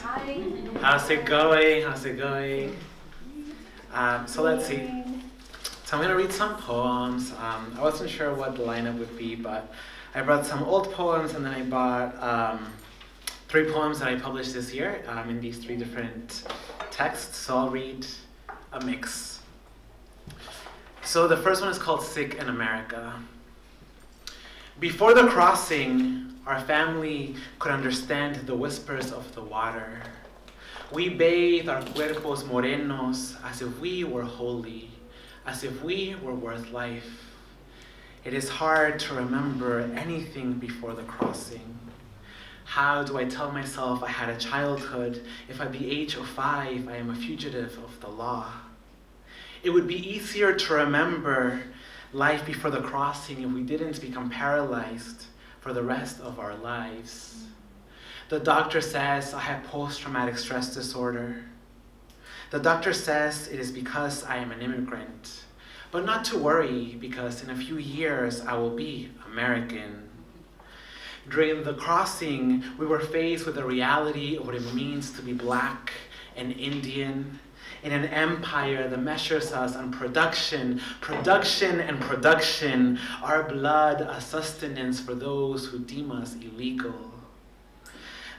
Hi. How's it going? How's it going? So let's see. So I'm gonna read some poems. I wasn't sure what the lineup would be, but I brought some old poems and then I bought 3 poems that I published this year in these 3 different texts. So I'll read a mix. So the first one is called Sick in America. Before the crossing, our family could understand the whispers of the water. We bathed our cuerpos morenos as if we were holy, as if we were worth life. It is hard to remember anything before the crossing. How do I tell myself I had a childhood if at the age of 5 I am a fugitive of the law? It would be easier to remember life before the crossing if we didn't become paralyzed for the rest of our lives. The doctor says I have post-traumatic stress disorder. The doctor says it is because I am an immigrant. But not to worry, because in a few years I will be American. During the crossing, we were faced with the reality of what it means to be Black and Indian in an empire that measures us on production, and production, our blood a sustenance for those who deem us illegal.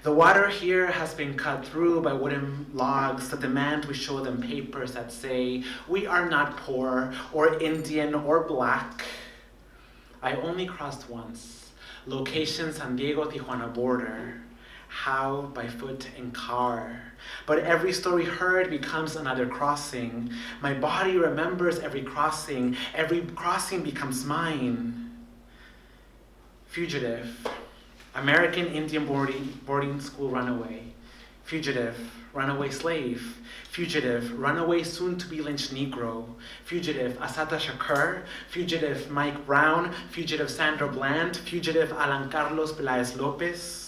The water here has been cut through by wooden logs that demand we show them papers that say we are not poor or Indian or Black. I only crossed once, location San Diego-Tijuana border. How? By foot and car. But every story heard becomes another crossing. My body remembers every crossing becomes mine. Fugitive. American Indian boarding school runaway. Fugitive, runaway slave. Fugitive, runaway soon-to-be lynched Negro. Fugitive, Assata Shakur. Fugitive, Mike Brown. Fugitive, Sandra Bland. Fugitive, Alán Pelaez Lopez.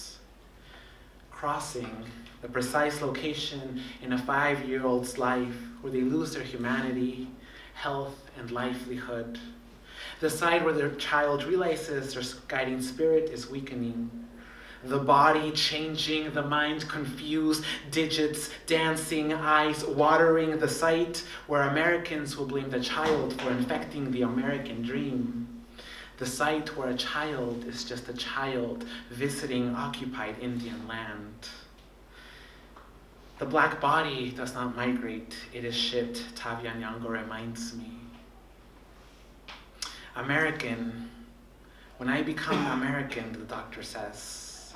Crossing, the precise location in a 5-year-old's life where they lose their humanity, health, and livelihood. The side where their child realizes their guiding spirit is weakening. The body changing, the mind confused, digits dancing, eyes watering, the site where Americans will blame the child for infecting the American dream. The site where a child is just a child visiting occupied Indian land. The Black body does not migrate, it is shipped, Tavia Nyong'o reminds me. American, when I become American, the doctor says,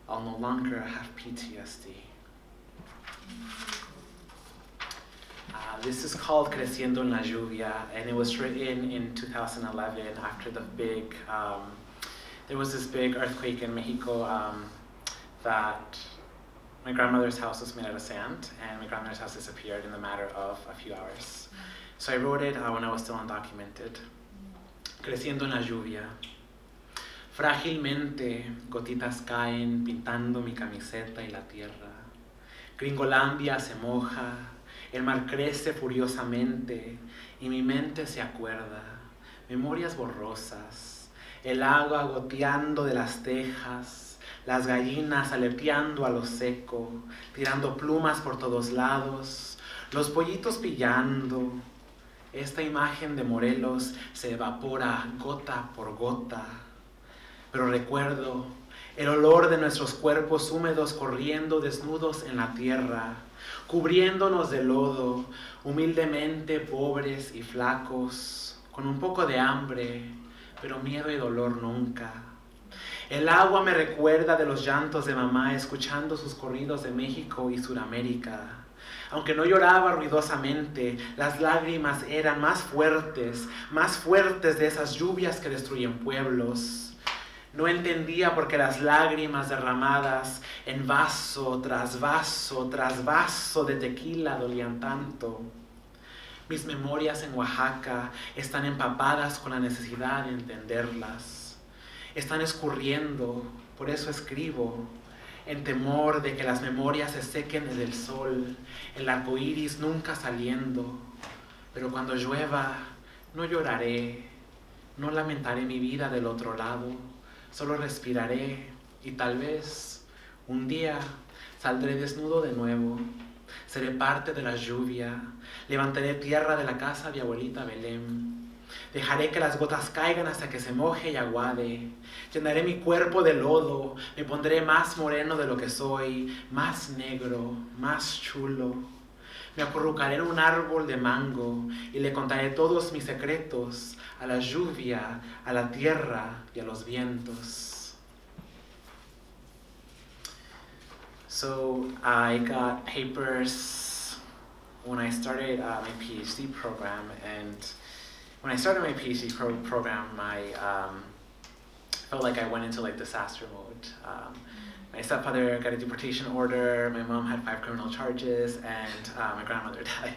I'll no longer have PTSD. This is called Creciendo en la Lluvia, and it was written in 2011 after the big, there was this big earthquake in Mexico that my grandmother's house was made out of sand, and my grandmother's house disappeared in the matter of a few hours. So I wrote it when I was still undocumented. Creciendo en la lluvia. Frágilmente, gotitas caen pintando mi camiseta y la tierra. Gringolandia se moja. El mar crece furiosamente y mi mente se acuerda, memorias borrosas, el agua goteando de las tejas, las gallinas aleteando a lo seco, tirando plumas por todos lados, los pollitos pillando. Esta imagen de Morelos se evapora gota por gota, pero recuerdo el olor de nuestros cuerpos húmedos corriendo desnudos en la tierra, cubriéndonos de lodo, humildemente pobres y flacos, con un poco de hambre, pero miedo y dolor nunca. El agua me recuerda de los llantos de mamá escuchando sus corridos de México y Sudamérica. Aunque no lloraba ruidosamente, las lágrimas eran más fuertes de esas lluvias que destruyen pueblos. No entendía por qué las lágrimas derramadas en vaso tras vaso tras vaso de tequila dolían tanto. Mis memorias en Oaxaca están empapadas con la necesidad de entenderlas. Están escurriendo, por eso escribo, en temor de que las memorias se sequen en el sol, el arco iris nunca saliendo. Pero cuando llueva, no lloraré, no lamentaré mi vida del otro lado. Solo respiraré y tal vez Un día saldré desnudo de nuevo, seré parte de la lluvia, levantaré tierra de la casa de abuelita Belén. Dejaré que las gotas caigan hasta que se moje y aguade. Llenaré mi cuerpo de lodo, me pondré más moreno de lo que soy, más negro, más chulo. Me acurrucaré en un árbol de mango y le contaré todos mis secretos a la lluvia, a la tierra y a los vientos. So I got papers when I started my PhD program, and when I started my PhD program, I felt like I went into like disaster mode. My stepfather got a deportation order, my mom had 5 criminal charges, and my grandmother died.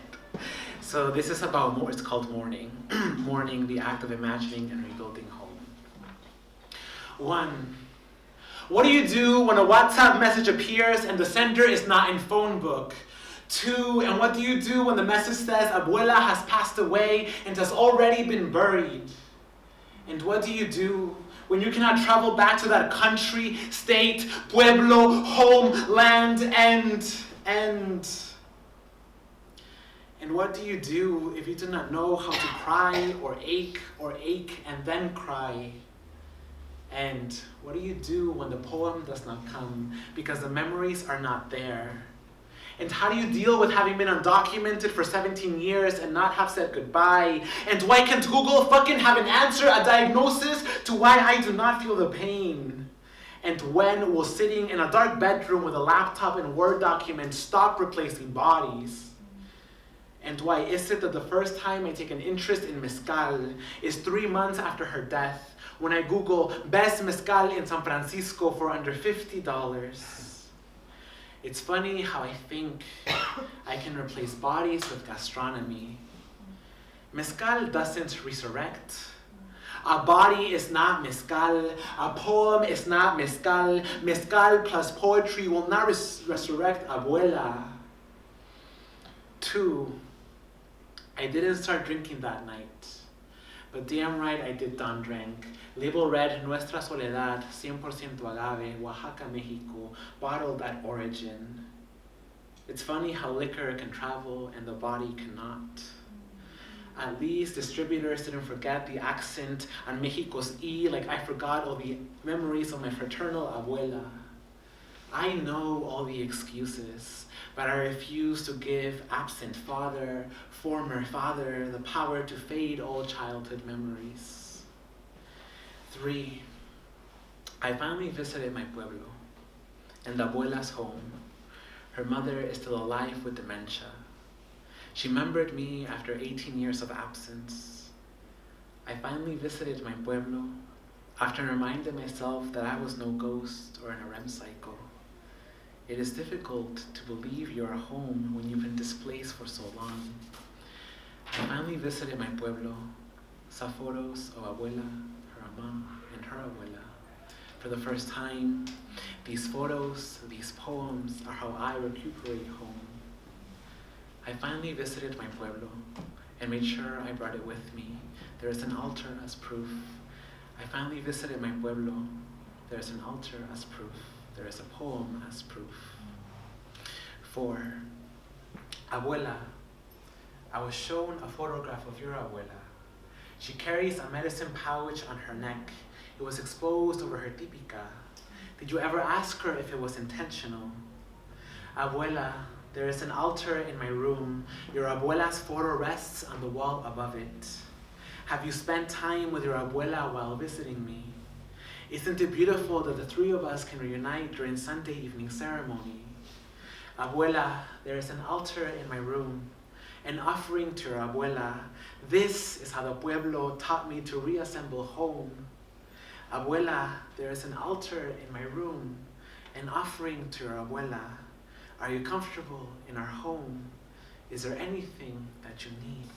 So this is about, it's called mourning. Mourning, the act of imagining and rebuilding home. 1. What do you do when a WhatsApp message appears and the sender is not in phone book? 2. And what do you do when the message says Abuela has passed away and has already been buried? And what do you do when you cannot travel back to that country, state, pueblo, homeland, and what do you do if you do not know how to cry or ache and then cry? And what do you do when the poem does not come because the memories are not there? And how do you deal with having been undocumented for 17 years and not have said goodbye? And why can't Google fucking have an answer, a diagnosis to why I do not feel the pain? And when will sitting in a dark bedroom with a laptop and Word documents stop replacing bodies? And why is it that the first time I take an interest in mezcal is 3 months after her death, when I Google best mezcal in San Francisco for under $50? It's funny how I think I can replace bodies with gastronomy. Mezcal doesn't resurrect. A body is not mezcal. A poem is not mezcal. Mezcal plus poetry will not resurrect Abuela. 2. I didn't start drinking that night. But damn right I did done drink. Label read Nuestra Soledad, 100% agave, Oaxaca, Mexico, bottled at origin. It's funny how liquor can travel and the body cannot. At least distributors didn't forget the accent on Mexico's E, like I forgot all the memories of my fraternal abuela. I know all the excuses, but I refuse to give absent father, former father, the power to fade all childhood memories. 3. I finally visited my pueblo and abuela's home. Her mother is still alive with dementia. She remembered me after 18 years of absence. I finally visited my pueblo after reminding myself that I was no ghost or in a REM cycle. It is difficult to believe you are home when you've been displaced for so long. I finally visited my pueblo, saw photos of abuela, her ama, and her abuela. For the first time, these photos, these poems are how I recuperate home. I finally visited my pueblo and made sure I brought it with me. There is an altar as proof. I finally visited my pueblo. There is an altar as proof. There is a poem as proof. 4. Abuela. I was shown a photograph of your abuela. She carries a medicine pouch on her neck. It was exposed over her típica. Did you ever ask her if it was intentional? Abuela, there is an altar in my room. Your abuela's photo rests on the wall above it. Have you spent time with your abuela while visiting me? Isn't it beautiful that the 3 of us can reunite during Sunday evening ceremony? Abuela, there is an altar in my room, an offering to your abuela. This is how the pueblo taught me to reassemble home. Abuela, there is an altar in my room, an offering to your abuela. Are you comfortable in our home? Is there anything that you need?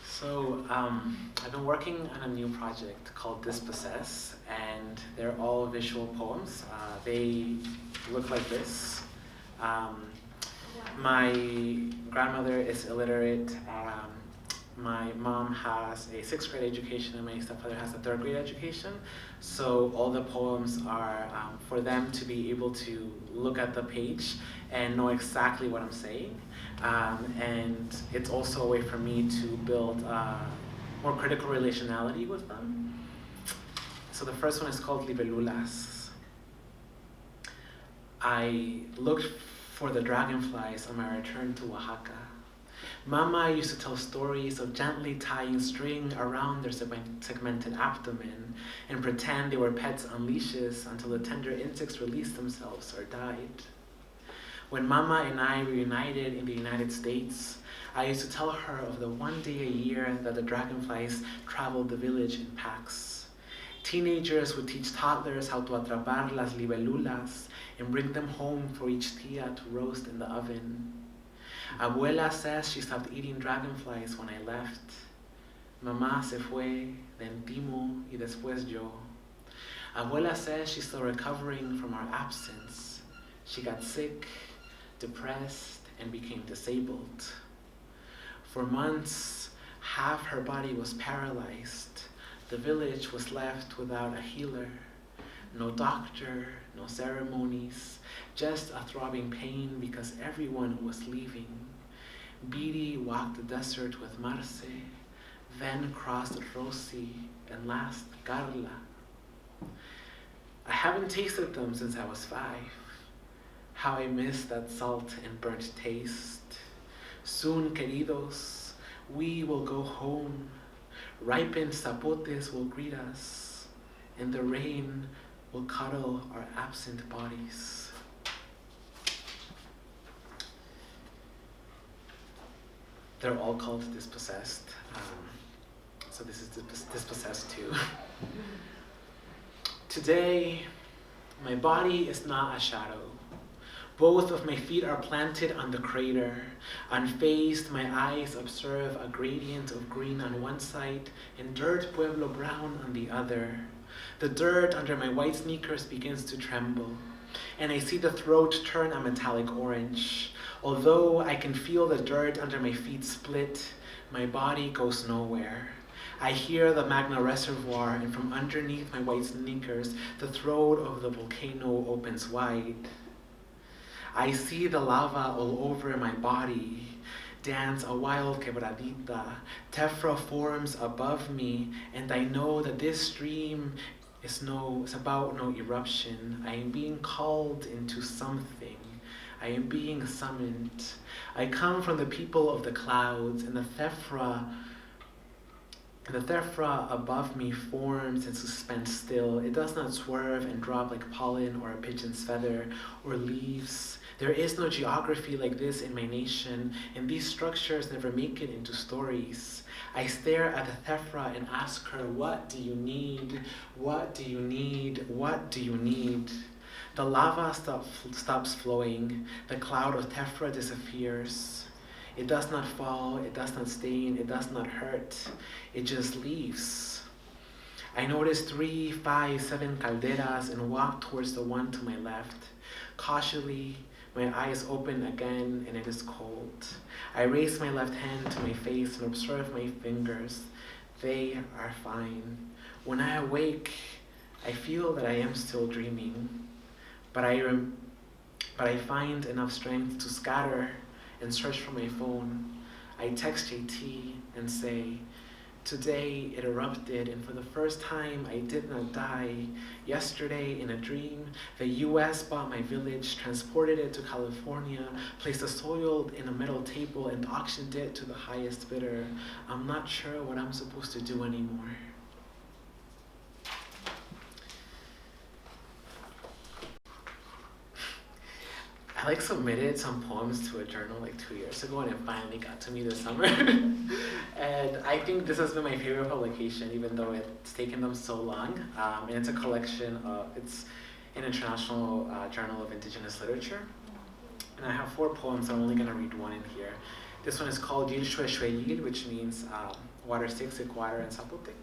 So I've been working on a new project called Dispossess, and they're all visual poems. They look like this. My grandmother is illiterate. my mom has a 6th grade education and my stepfather has a 3rd grade education. So all the poems are for them to be able to look at the page and know exactly what I'm saying. And it's also a way for me to build more critical relationality with them. So the first one is called Libelulas. I looked for the dragonflies on my return to Oaxaca. Mama used to tell stories of gently tying string around their segmented abdomen and pretend they were pets on leashes until the tender insects released themselves or died. When Mama and I reunited in the United States, I used to tell her of the one day a year that the dragonflies traveled the village in packs. Teenagers would teach toddlers how to atrapar las libelulas and bring them home for each tia to roast in the oven. Abuela says she stopped eating dragonflies when I left. Mamá se fue, then Timo, y después yo. Abuela says she's still recovering from our absence. She got sick, depressed, and became disabled. For months, half her body was paralyzed. The village was left without a healer. No doctor, no ceremonies, just a throbbing pain because everyone was leaving. Beatty walked the desert with Marce, then crossed Rosie, and last Carla. I haven't tasted them since I was 5. How I miss that salt and burnt taste. Soon, queridos, we will go home. Ripened zapotes will greet us, and the rain will cuddle our absent bodies. They're all called Dispossessed. So this is Dispossessed too. Today, my body is not a shadow. Both of my feet are planted on the crater. Unfazed, my eyes observe a gradient of green on one side and dirt pueblo brown on the other. The dirt under my white sneakers begins to tremble, and I see the throat turn a metallic orange. Although I can feel the dirt under my feet split, my body goes nowhere. I hear the Magna Reservoir, and from underneath my white sneakers, the throat of the volcano opens wide. I see the lava all over my body dance a wild quebradita. Tephra forms above me, and I know that this stream is about no eruption. I am being called into something. I am being summoned. I come from the people of the clouds, and the Tephra above me forms and suspends still. It does not swerve and drop like pollen or a pigeon's feather or leaves. There is no geography like this in my nation, and these structures never make it into stories. I stare at the Tephra and ask her, what do you need? What do you need? What do you need? The lava stops flowing. The cloud of Tephra disappears. It does not fall, it does not stain, it does not hurt. It just leaves. I notice 3, 5, 7 calderas and walk towards the one to my left. Cautiously, my eyes open again and it is cold. I raise my left hand to my face and observe my fingers. They are fine. When I awake, I feel that I am still dreaming. But I find enough strength to scatter and search for my phone. I text JT and say, today it erupted, and for the first time I did not die. Yesterday, in a dream, the US bought my village, transported it to California, placed the soil in a metal table, and auctioned it to the highest bidder. I'm not sure what I'm supposed to do anymore. I submitted some poems to a journal 2 years ago, and it finally got to me this summer. And I think this has been my favorite publication, even though it's taken them so long. And it's a collection of, it's an international journal of indigenous literature. And I have 4 poems, I'm only gonna read one in here. This one is called Yil Shue Shue Yil, which means water sticks, water in Zapotec.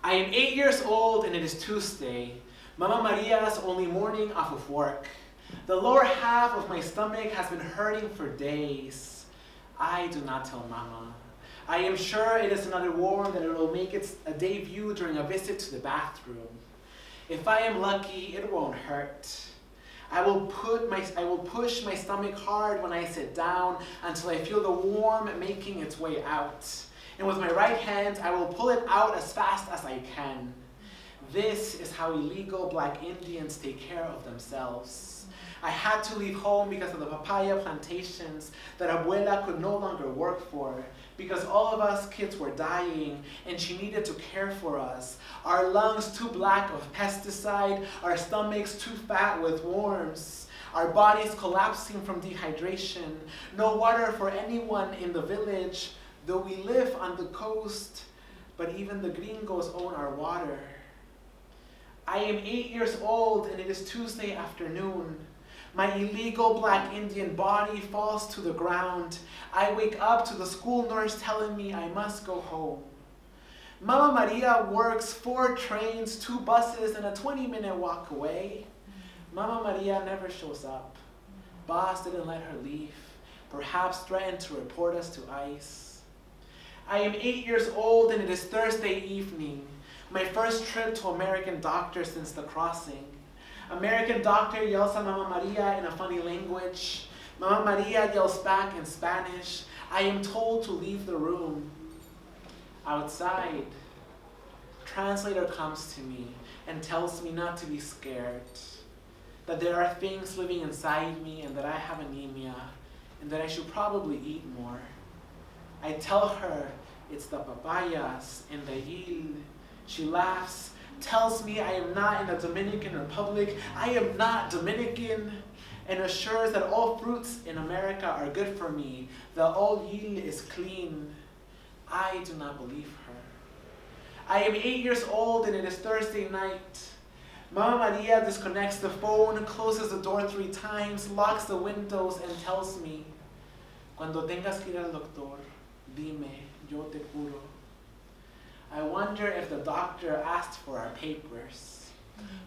I am 8 years old and it is Tuesday. Mama Maria's only morning off of work. The lower half of my stomach has been hurting for days. I do not tell Mama. I am sure it is another worm that it will make its a debut during a visit to the bathroom. If I am lucky, it won't hurt. I will push my stomach hard when I sit down until I feel the worm making its way out. And with my right hand, I will pull it out as fast as I can. This is how illegal Black Indians take care of themselves. I had to leave home because of the papaya plantations that Abuela could no longer work for, because all of us kids were dying and she needed to care for us. Our lungs too black of pesticide, our stomachs too fat with worms, our bodies collapsing from dehydration, no water for anyone in the village, though we live on the coast, but even the gringos own our water. I am 8 years old and it is Tuesday afternoon. My illegal Black Indian body falls to the ground. I wake up to the school nurse telling me I must go home. Mama Maria works 4 trains, 2 buses, and a 20-minute walk away. Mama Maria never shows up. Boss didn't let her leave, perhaps threatened to report us to ICE. I am 8 years old and it is Thursday evening, my first trip to American Doctor since the crossing. American Doctor yells at Mama Maria in a funny language. Mama Maria yells back in Spanish. I am told to leave the room. Outside, translator comes to me and tells me not to be scared, that there are things living inside me and that I have anemia and that I should probably eat more. I tell her it's the papayas and the il. She laughs, tells me I am not in the Dominican Republic, I am not Dominican, and assures that all fruits in America are good for me, the olive is clean. I do not believe her. I am 8 years old and it is Thursday night. Mama Maria disconnects the phone, closes the door 3 times, locks the windows, and tells me, Cuando tengas que ir al doctor, dime, yo te curo. I wonder if the doctor asked for our papers.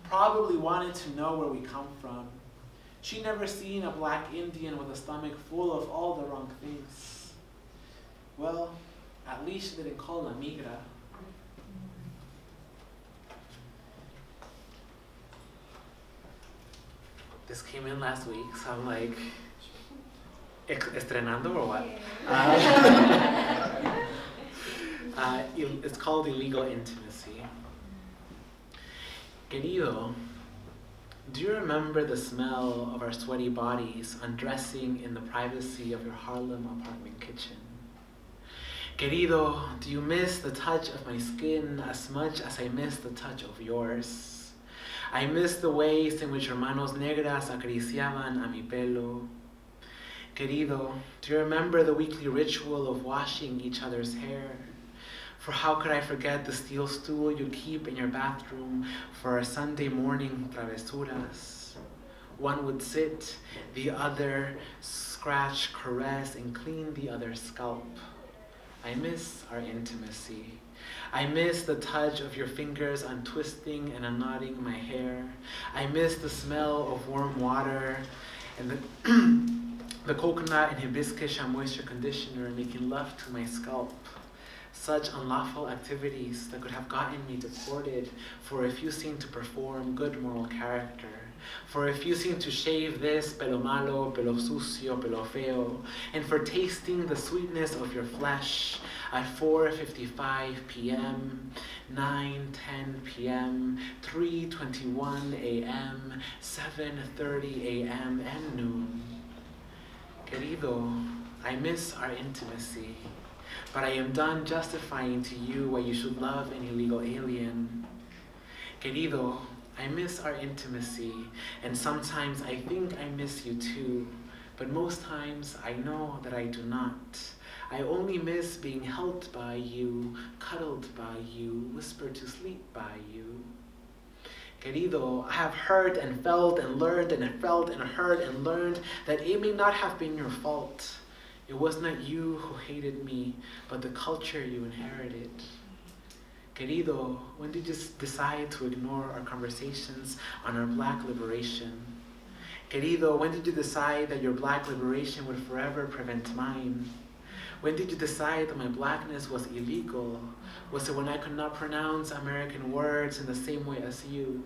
Probably wanted to know where we come from. She never seen a Black Indian with a stomach full of all the wrong things. Well, at least she didn't call la migra. This came in last week, so I'm like, estrenando or what? It's called illegal intimacy. Querido, do you remember the smell of our sweaty bodies undressing in the privacy of your Harlem apartment kitchen? Querido, do you miss the touch of my skin as much as I miss the touch of yours? I miss the ways in which your manos negras acariciaban a mi pelo. Querido, do you remember the weekly ritual of washing each other's hair? For how could I forget the steel stool you keep in your bathroom for our Sunday morning travesuras? One would sit, the other scratch, caress, and clean the other's scalp. I miss our intimacy. I miss the touch of your fingers untwisting and unknotting my hair. I miss the smell of warm water and the coconut and hibiscus moisture conditioner making love to my scalp. Such unlawful activities that could have gotten me deported for refusing to perform good moral character, for refusing to shave this pelo malo, pelo sucio, pelo feo, and for tasting the sweetness of your flesh at 4:55 p.m., 9:10 p.m., 3:21 a.m., 7:30 a.m., and noon. Querido, I miss our intimacy. But I am done justifying to you why you should love an illegal alien. Querido, I miss our intimacy, and sometimes I think I miss you too, but most times I know that I do not. I only miss being held by you, cuddled by you, whispered to sleep by you. Querido, I have heard and felt and learned and felt and heard and learned that it may not have been your fault. It was not you who hated me, but the culture you inherited. Querido, when did you decide to ignore our conversations on our Black liberation? Querido, when did you decide that your Black liberation would forever prevent mine? When did you decide that my blackness was illegal? Was it when I could not pronounce American words in the same way as you?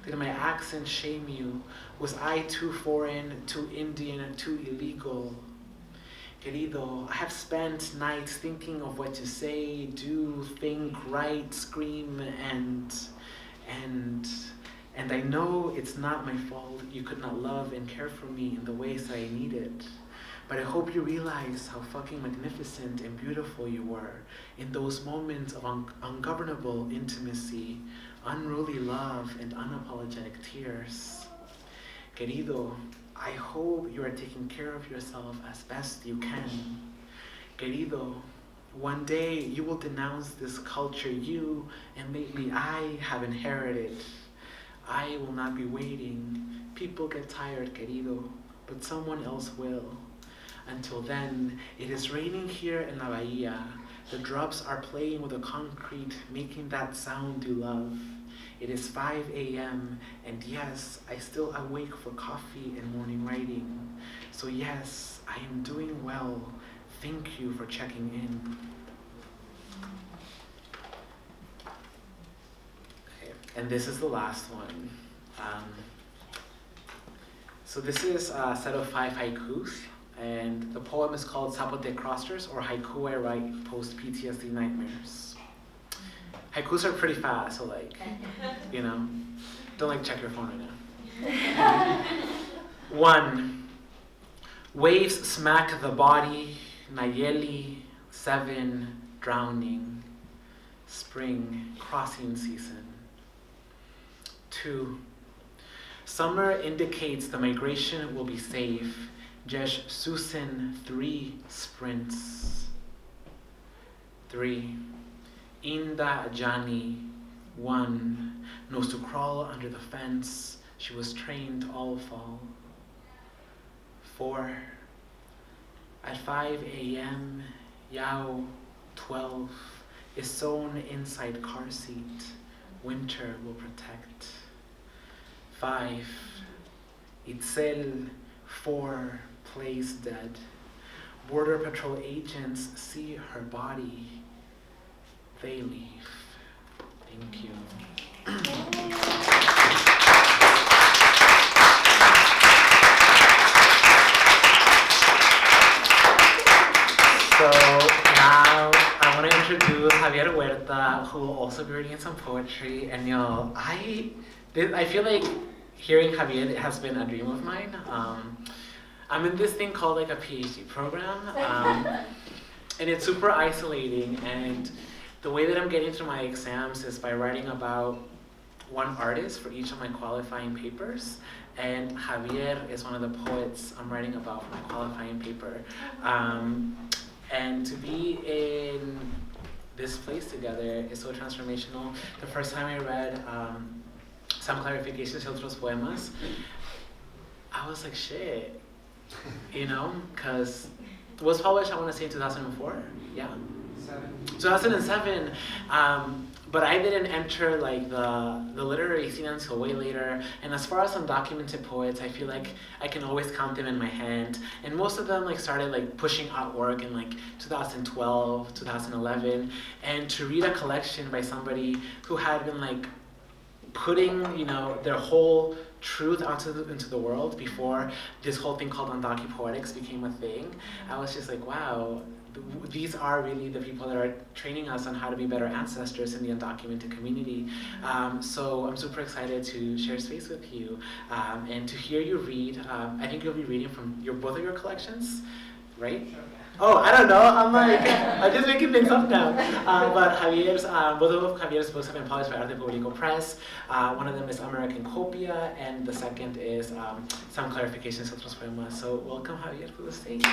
Did my accent shame you? Was I too foreign, too Indian, too illegal? Querido, I have spent nights thinking of what to say, do, think, write, scream, and I know it's not my fault you could not love and care for me in the ways that I needed. But I hope you realize how fucking magnificent and beautiful you were in those moments of ungovernable intimacy, unruly love, and unapologetic tears. Querido, I hope you are taking care of yourself as best you can. Querido, one day you will denounce this culture you and lately I have inherited. I will not be waiting. People get tired, querido, but someone else will. Until then, it is raining here in La Bahia. The drops are playing with the concrete, making that sound you love. It is 5 a.m. and yes, I still awake for coffee and morning writing. So yes, I am doing well. Thank you for checking in. Okay, and this is the last one. So this is a set of 5 haikus. And the poem is called Zapote Crosters, or Haiku I Write Post-PTSD Nightmares. Haikus are pretty fast, so don't check your phone right now. 1. Waves smack the body, Nayeli, 7, drowning, spring, crossing season. 2. Summer indicates the migration will be safe, Jesh Susan, 3 sprints. 3. Inda Ajani, 1, knows to crawl under the fence. She was trained all fall. 4. At 5 a.m., Yao, 12, is sewn inside car seat. Winter will protect. 5. Itzel, 4, plays dead. Border Patrol agents see her body. They leave. Thank you. So now I want to introduce Javier Huerta, who will also be reading some poetry. And I feel like hearing Javier has been a dream of mine. I'm in this thing called a PhD program, and it's super isolating. And the way that I'm getting through my exams is by writing about one artist for each of my qualifying papers. And Javier is one of the poets I'm writing about for my qualifying paper. And to be in this place together is so transformational. The first time I read Some Clarifications y Otros Poemas, I was like, shit, because it was published, I want to say, in 2004, yeah? 2007, but I didn't enter the literary scene until way later. And as far as undocumented poets, I feel like I can always count them in my hand. And most of them started pushing out work in 2012, 2011. And to read a collection by somebody who had been putting their whole truth into the world before this whole thing called undocumented poetics became a thing, I was just like, wow, these are really the people that are training us on how to be better ancestors in the undocumented community. So I'm super excited to share space with you and to hear you read. I think you'll be reading from both of your collections, right? Oh, I don't know. I'm just making things up now. But both of Javier's books have been published by Arte Público Press. One of them is American Copia, and the second is Some Clarifications y Otros Poemas. So welcome, Javier, to the stage.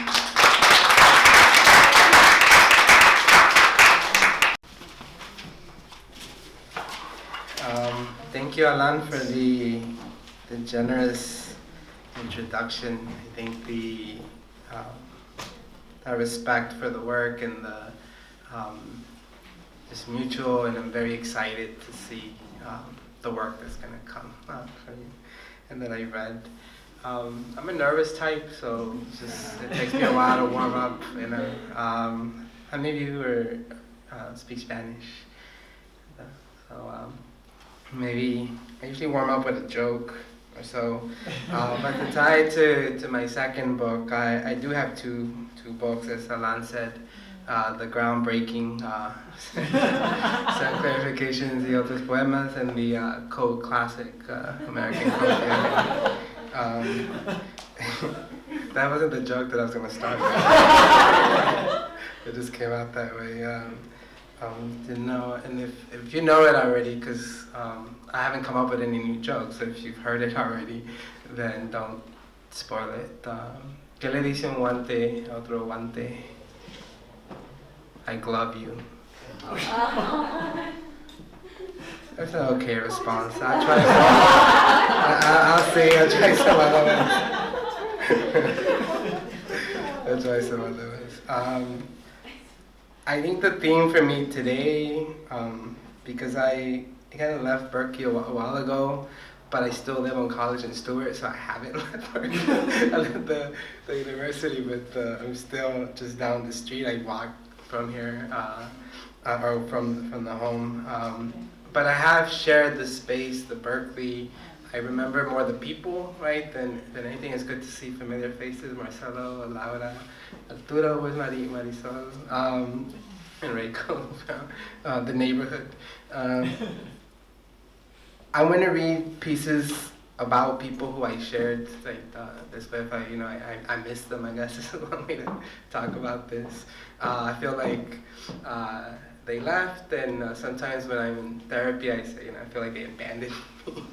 Thank you, Alán, for the generous introduction. I think the respect for the work and the is mutual, and I'm very excited to see the work that's going to come out from you and that I read. I'm a nervous type, so it takes me a while to warm up. How many of you speak Spanish? So maybe I usually warm up with a joke or so. But to tie to my second book, I do have two books, as Alán said. The groundbreaking San Clarifications y Otros Poemas, and the code classic American Poesia. That wasn't the joke that I was going to start with. It just came out that way. Didn't know, and if you know it already, because I haven't come up with any new jokes, so if you've heard it already, then don't spoil it. ¿Qué le dice un guante a otro guante? I glove you. That's an okay response. I'll try some other ones. I'll try some other ones. I think the theme for me today, because I kind of left Berkeley a while ago, but I still live on college in Stewart, so I haven't left Berkeley. I left the university, but I'm still just down the street. I walk from here, or from the home. But I have shared the space, the Berkeley. I remember more the people, right, than anything. It's good to see familiar faces. Marcelo, Laura, Arturo, where's Marisol, Enrico, the neighborhood. I want to read pieces about people who I shared, like this way. If I miss them, I guess is one way to talk about this. I feel like they left, and sometimes when I'm in therapy, I say, I feel like they abandoned me.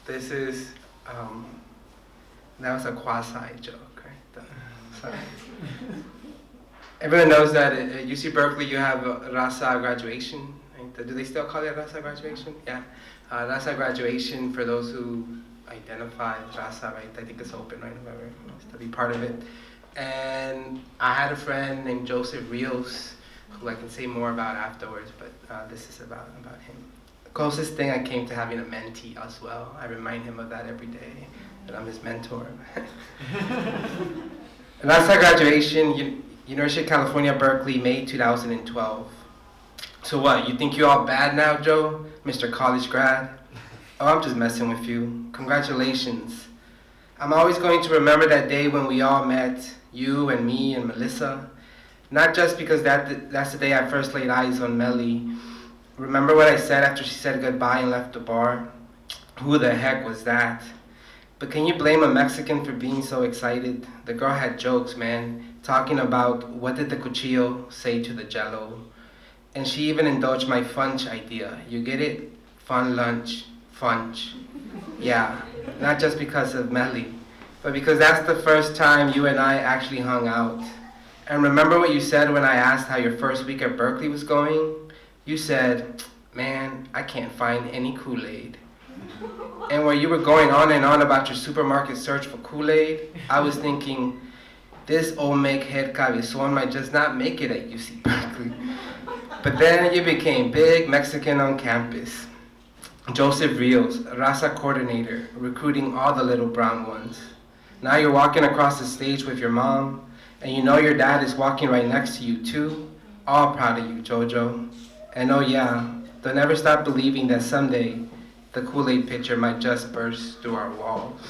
This is, that was a quasi joke, right? Sorry. Everyone knows that at UC Berkeley you have a Raza graduation. Right? Do they still call it Raza graduation? Yeah. Raza graduation, for those who identify as Raza, right? I think it's open, right? Whoever wants to be part of it. And I had a friend named Joseph Rios, who I can say more about afterwards, but this is about him. The closest thing I came to having a mentee as well. I remind him of that every day, that I'm his mentor. And that's our graduation, University of California, Berkeley, May 2012. So what, you think you're all bad now, Joe? Mr. College grad? Oh, I'm just messing with you. Congratulations. I'm always going to remember that day when we all met, you and me and Melissa. Not just because that's the day I first laid eyes on Melly. Remember what I said after she said goodbye and left the bar? Who the heck was that? But can you blame a Mexican for being so excited? The girl had jokes, man, talking about what did the cuchillo say to the jello. And she even indulged my funch idea. You get it? Fun lunch, funch. Yeah, not just because of Melly, but because that's the first time you and I actually hung out. And remember what you said when I asked how your first week at Berkeley was going? You said, man, I can't find any Kool-Aid. And while you were going on and on about your supermarket search for Kool-Aid, I was thinking, this old make-head cabezon might just not make it at UC Berkeley. But then you became big Mexican on campus. Joseph Rios, Raza coordinator, recruiting all the little brown ones. Now you're walking across the stage with your mom, and you know your dad is walking right next to you too. All proud of you, Jojo. And oh yeah, they'll never stop believing that someday the Kool-Aid pitcher might just burst through our walls.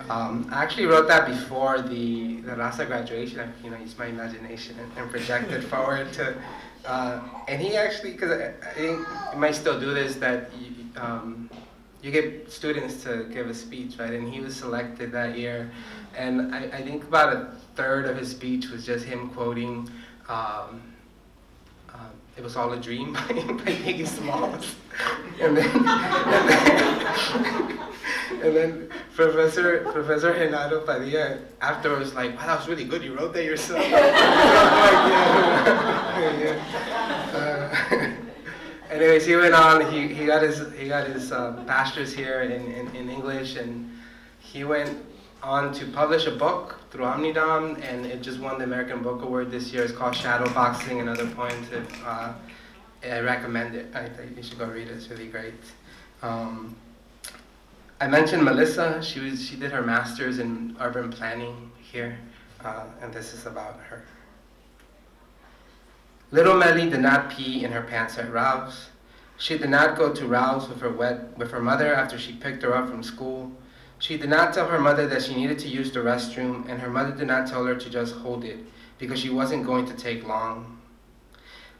I actually wrote that before the Raza graduation. I used my imagination and projected forward to, and he actually, because I think you might still do this, that you get students to give a speech, right? And he was selected that year, and I think about a third of his speech was just him quoting It Was All a Dream by Biggie Smalls. and then Professor Renato Padilla afterwards was like, wow, that was really good, you wrote that yourself? Anyways, he went on, he got his bachelor's here in English, and he went on to publish a book through Omnidom, and it just won the American Book Award this year. It's called Shadowboxing and Other Poems. I recommend it. I think you should go read it. It's really great. I mentioned Melissa. She did her master's in urban planning here, and this is about her. Little Melly did not pee in her pants at Ralph's. She did not go to Ralph's with her mother after she picked her up from school. She did not tell her mother that she needed to use the restroom, and her mother did not tell her to just hold it, because she wasn't going to take long.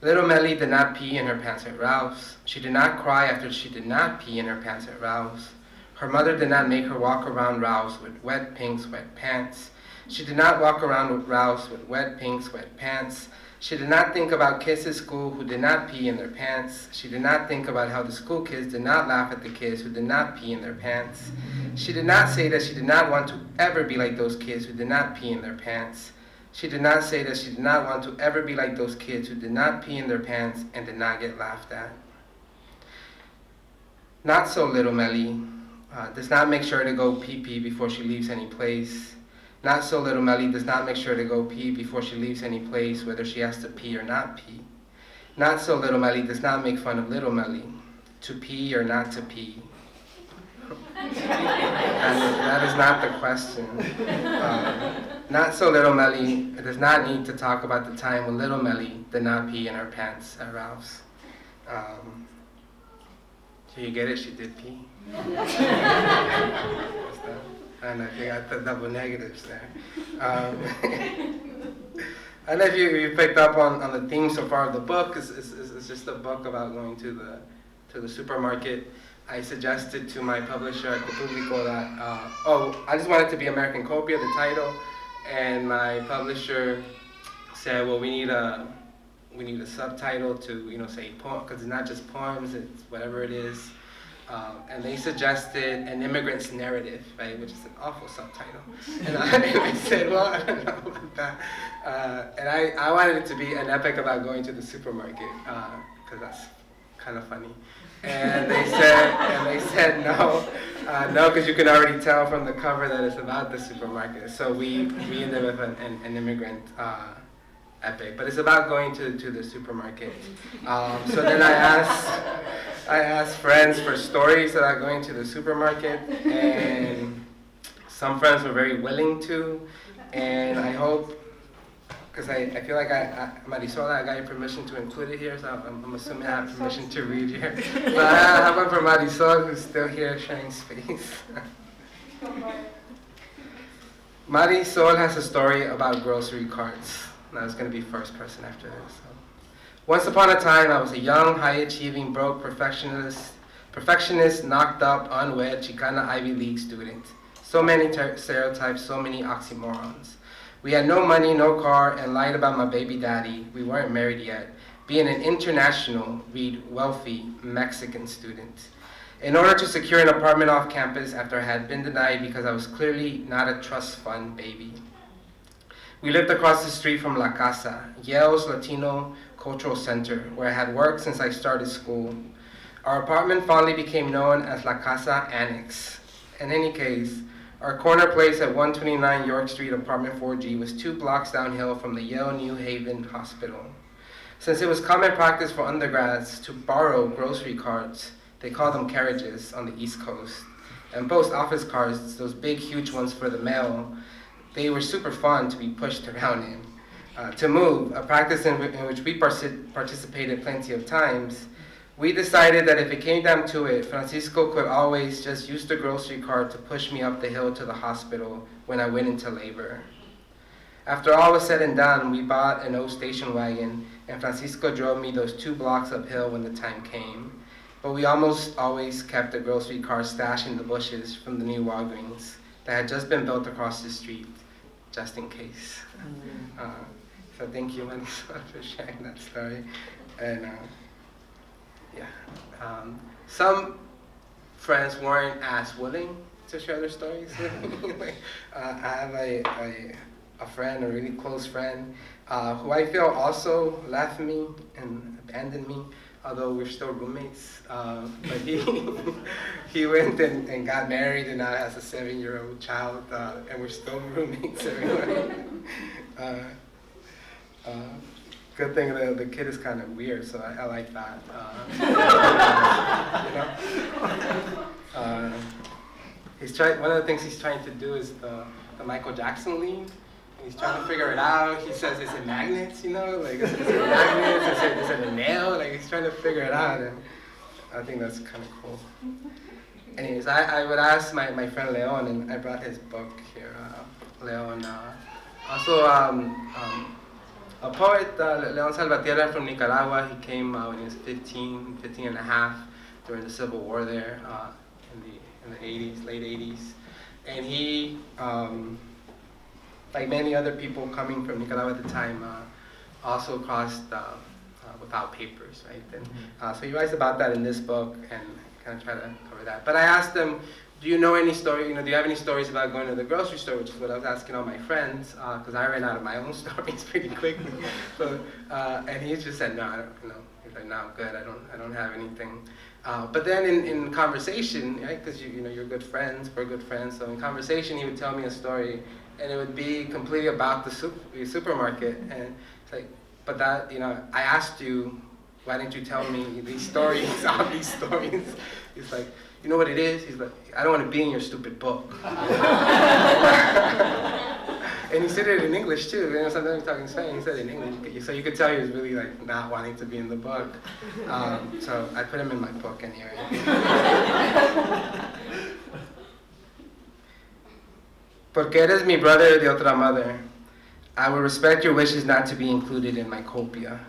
Little Melly did not pee in her pants at Ralph's. She did not cry after she did not pee in her pants at Ralph's. Her mother did not make her walk around Ralph's with wet pinks, wet pants. She did not walk around with Ralph's with wet pinks, wet pants. She did not think about kids at school who did not pee in their pants. She did not think about how the school kids did not laugh at the kids who did not pee in their pants. She did not say that she did not want to ever be like those kids who did not pee in their pants. She did not say that she did not want to ever be like those kids who did not pee in their pants and did not get laughed at. Not so little Melly. Does not make sure to go pee-pee before she leaves any place. Not so little Melly does not make sure to go pee before she leaves any place, whether she has to pee or not pee. Not so little Melly does not make fun of little Melly, to pee or not to pee. That is not the question. Not so little Melly does not need to talk about the time when little Melly did not pee in her pants at Ralph's. So you get it? She did pee. And I got the double negatives there. I don't know if you picked up on the theme so far of the book. It's just a book about going to the supermarket. I suggested to my publisher at the Público that, I just wanted to be American Copia, the title, and my publisher said, well, we need a subtitle to, say poem, because it's not just poems, it's whatever it is. And they suggested An Immigrant's Narrative, right, which is an awful subtitle. And I said, well, I don't know about that. And I wanted it to be an epic about going to the supermarket, because that's kind of funny. And they said no, because you can already tell from the cover that it's about the supermarket. So we ended with an immigrant epic, but it's about going to the supermarket. So then I asked friends for stories about going to the supermarket, and some friends were very willing to, and I hope, because I feel like Marisol, I got your permission to include it here, so I'm assuming I have permission to read here. But I have one for Marisol, who's still here sharing space. Marisol has a story about grocery carts. I was going to be first person after this. So. Once upon a time, I was a young, high-achieving, broke perfectionist, knocked up, unwed, Chicana Ivy League student. So many stereotypes, so many oxymorons. We had no money, no car, and lied about my baby daddy. We weren't married yet. Being an international, read wealthy, Mexican student. In order to secure an apartment off campus after I had been denied because I was clearly not a trust fund baby. We lived across the street from La Casa, Yale's Latino Cultural Center, where I had worked since I started school. Our apartment fondly became known as La Casa Annex. In any case, our corner place at 129 York Street, apartment 4G, was 2 blocks downhill from the Yale New Haven Hospital. Since it was common practice for undergrads to borrow grocery carts, they call them carriages on the East Coast, and post office carts, those big, huge ones for the mail, they were super fun to be pushed around in. To move, a practice in which we participated plenty of times, we decided that if it came down to it, Francisco could always just use the grocery cart to push me up the hill to the hospital when I went into labor. After all was said and done, we bought an old station wagon, and Francisco drove me those 2 blocks uphill when the time came. But we almost always kept the grocery cart stashed in the bushes from the new Walgreens that had just been built across the street, just in case. So thank you, Manisol, for sharing that story. And some friends weren't as willing to share their stories with me. I have a friend, a really close friend, who I feel also left me and abandoned me, although we're still roommates. But he went and got married and now has a 7-year-old child, and we're still roommates everywhere. Good thing that the kid is kind of weird, so I like that. One of the things he's trying to do is the Michael Jackson lean. He's trying to figure it out. He says, is it magnets, you know? Like, is it magnets? Is it a nail? Like, he's trying to figure it out. And I think that's kind of cool. Anyways, I would ask my friend Leon, and I brought his book here. Leon, also a poet, Leon Salvatierra from Nicaragua. He came when he was 15 and a half during the Civil War there in the 80s, late 80s. And he, like many other people coming from Nicaragua at the time, also crossed without papers, right? And so he writes about that in this book and kind of try to cover that. But I asked him, do you know any story, do you have any stories about going to the grocery store, which is what I was asking all my friends, because I ran out of my own stories pretty quickly. So, and he just said, no, I don't know. He's like, no, I'm good, I don't have anything. But then in conversation, right, because you're good friends, we're good friends, so in conversation he would tell me a story, and it would be completely about the supermarket, and it's like, but that, I asked you, why didn't you tell me these stories, all these stories? He's like, you know what it is? He's like, I don't want to be in your stupid book. And he said it in English too. Sometimes he's talking Spanish, he said it in English. So you could tell he was really like not wanting to be in the book. So I put him in my book anyway. Porque eres mi brother de otra mother, I will respect your wishes not to be included in my copia.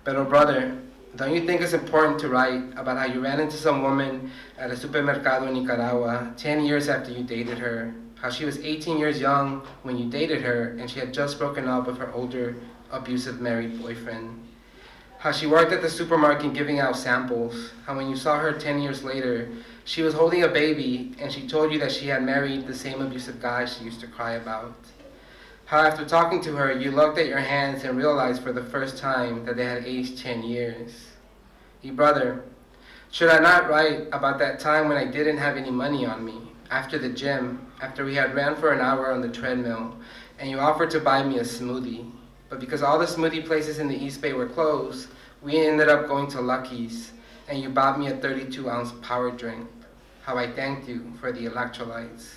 Pero brother, don't you think it's important to write about how you ran into some woman at a supermercado in Nicaragua 10 years after you dated her, how she was 18 years young when you dated her and she had just broken up with her older abusive married boyfriend, how she worked at the supermarket giving out samples, how when you saw her 10 years later, she was holding a baby and she told you that she had married the same abusive guy she used to cry about. How after talking to her, you looked at your hands and realized for the first time that they had aged 10 years. Brother, should I not write about that time when I didn't have any money on me, after the gym, after we had ran for an hour on the treadmill, and you offered to buy me a smoothie, but because all the smoothie places in the East Bay were closed, we ended up going to Lucky's, and you bought me a 32-ounce power drink, how I thanked you for the electrolytes.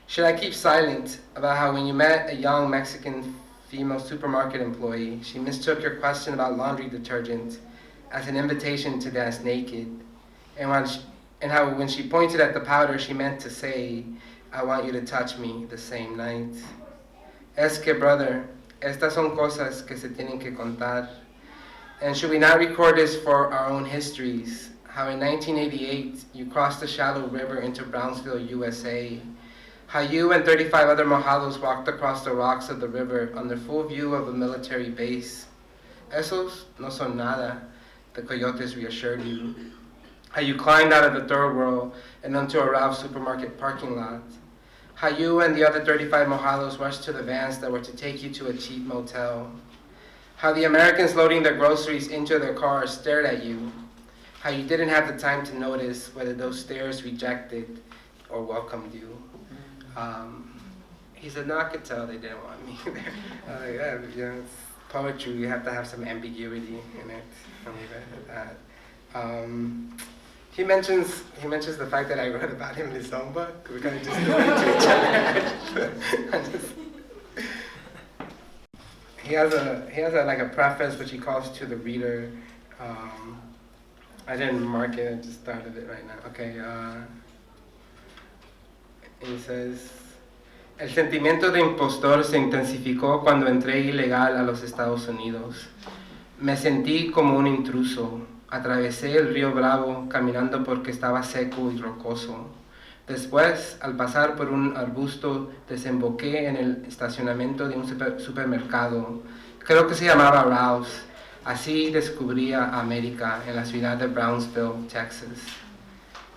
Should I keep silent about how when you met a young Mexican female supermarket employee, she mistook your question about laundry detergent as an invitation to dance naked, and how when she pointed at the powder, she meant to say, I want you to touch me the same night. Es que, brother, estas son cosas que se tienen que contar. And should we not record this for our own histories, how in 1988, you crossed the shallow river into Brownsville, USA, how you and 35 other mojados walked across the rocks of the river under full view of a military base. Esos no son nada, the coyotes reassured you. How you climbed out of the third world and onto a Ralph's supermarket parking lot. How you and the other 35 mojados rushed to the vans that were to take you to a cheap motel. How the Americans loading their groceries into their cars stared at you. How you didn't have the time to notice whether those stares rejected or welcomed you. He said, no, I could tell they didn't want me there. It's poetry, you have to have some ambiguity in it. I'll leave it at that. He mentions the fact that I wrote about him in his own book. We kind of just do it to each other. He has a preface which he calls to the reader. I didn't mark it, I just started it right now. Okay. He says, el sentimiento de impostor se intensificó cuando entré ilegal a los Estados Unidos. Me sentí como un intruso. Atravesé el río Bravo caminando porque estaba seco y rocoso. Después, al pasar por un arbusto, desemboqué en el estacionamiento de un supermercado. Creo que se llamaba Ralph's. Así descubría América en la ciudad de Brownsville, Texas.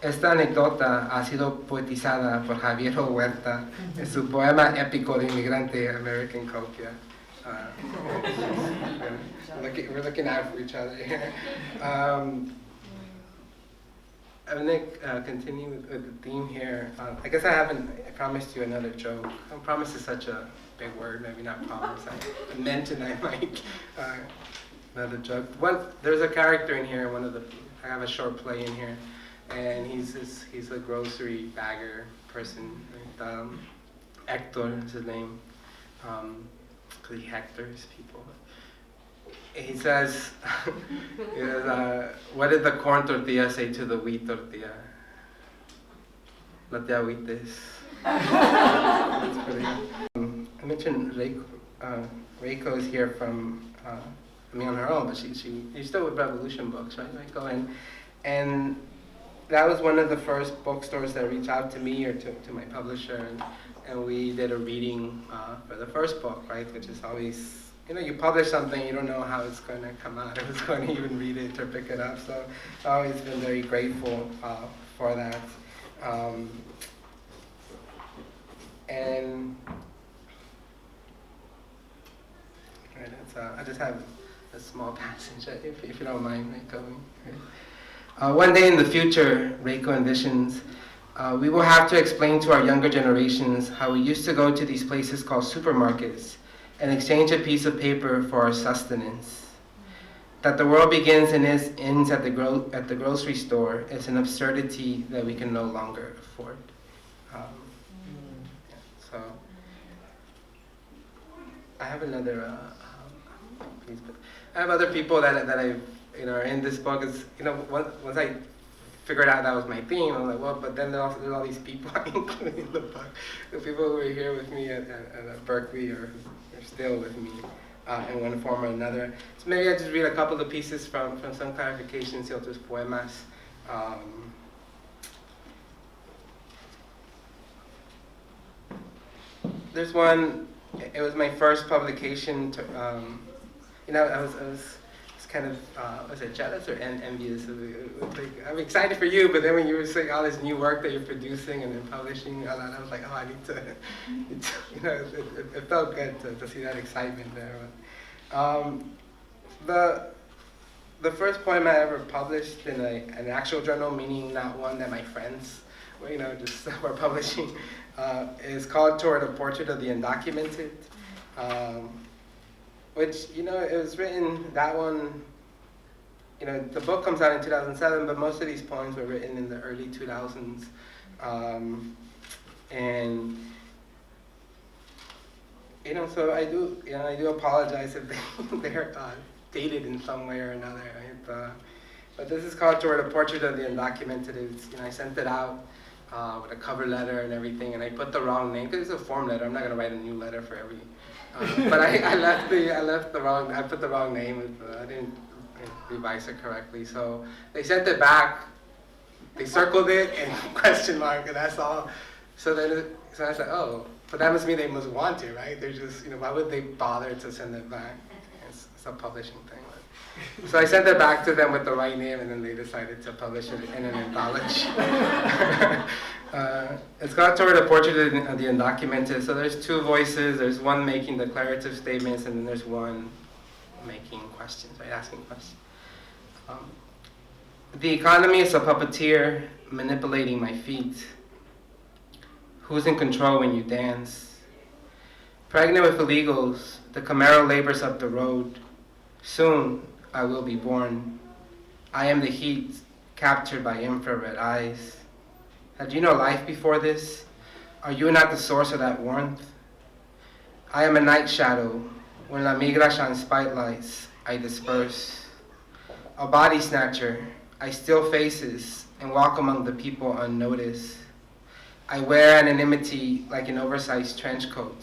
Esta anécdota ha sido poetizada por Javier Huerta en su poema épico de inmigrante American Copia. We're looking out for each other here. I'm going to continue with the theme here. I guess I promised you another joke. Promise is such a big word, maybe not promise. I meant and I might. Another joke. There's a character in here, I have a short play in here. and he's a grocery bagger person. Right? Hector is his name, because he hectors people. He says, what did the corn tortilla say to the wheat tortilla? No te agüites. That's pretty good. I mentioned Reiko is here from, on her own, but she's still with Revolution Books, right, Reiko? And that was one of the first bookstores that reached out to me or to my publisher, and we did a reading for the first book, right, which is always, you publish something, you don't know how it's going to come out, or who's going to even read it or pick it up, so I've always been very grateful for that. And I just have a small passage, if you don't mind, Reiko. One day in the future, Reiko envisions, we will have to explain to our younger generations how we used to go to these places called supermarkets and exchange a piece of paper for our sustenance. That the world begins and ends at the grocery store is an absurdity that we can no longer afford. So I have another. I have other people that I are in this book. Is once I figured out that was my theme, I'm like, well, but then there's all these people I included in the book. The people who were here with me at Berkeley or still with me in one form or another. So maybe I just read a couple of pieces from some clarifications y otros poemas. There's one. It was my first publication. I was kind of was it jealous or envious? I'm excited for you, but then when you were saying all this new work that you're producing and then publishing, I was like, oh, I need to. It felt good to see that excitement there. The first poem I ever published in an actual journal, meaning not one that my friends, just were publishing, is called "Toward a Portrait of the Undocumented," which it was written. That one, the book comes out in 2007, but most of these poems were written in the early 2000s, and so I do apologize if they're dated in some way or another. Right? But this is called "Toward a Portrait of the Undocumented." I sent it out with a cover letter and everything, and I put the wrong name because it's a form letter. I'm not going to write a new letter for every. But I put the wrong name. I didn't revise it correctly, so they sent it back. They circled it and question mark, and that's all. So I said, oh, but that must mean they must want to, right? They're just, why would they bother to send it back? It's a publishing thing. So I sent it back to them with the right name, and then they decided to publish it in an anthology. It's called "Toward a Portrait of the Undocumented." So there's two voices. There's one making declarative statements, and then there's one making questions, right? Asking questions. The economy is a puppeteer manipulating my feet. Who's in control when you dance? Pregnant with illegals, the Camaro labors up the road. Soon I will be born. I am the heat captured by infrared eyes. Had you no life before this? Are you not the source of that warmth? I am a night shadow. When la migra shines spotlights, I disperse. A body snatcher, I steal faces and walk among the people unnoticed. I wear anonymity like an oversized trench coat.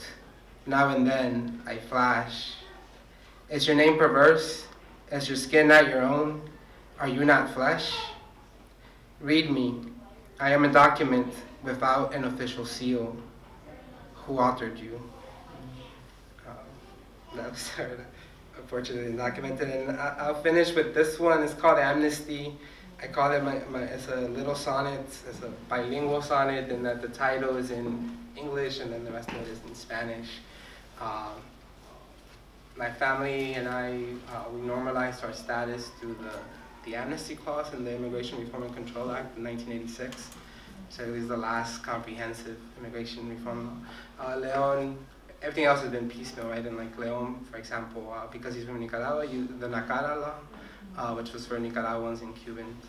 Now and then, I flash. Is your name perverse? Is your skin not your own? Are you not flesh? Read me. I am a document without an official seal. Who authored you? That was unfortunately documented. And I'll finish with this one. It's called Amnesty. I call it it's a little sonnet. It's a bilingual sonnet, and that the title is in English and then the rest of it is in Spanish. My family and I, we normalized our status through the amnesty clause in the Immigration Reform and Control Act in 1986. So it was the last comprehensive immigration reform law. Leon, everything else has been piecemeal, right? And like Leon, for example, because he's from Nicaragua, the NACARA law, which was for Nicaraguans and Cubans.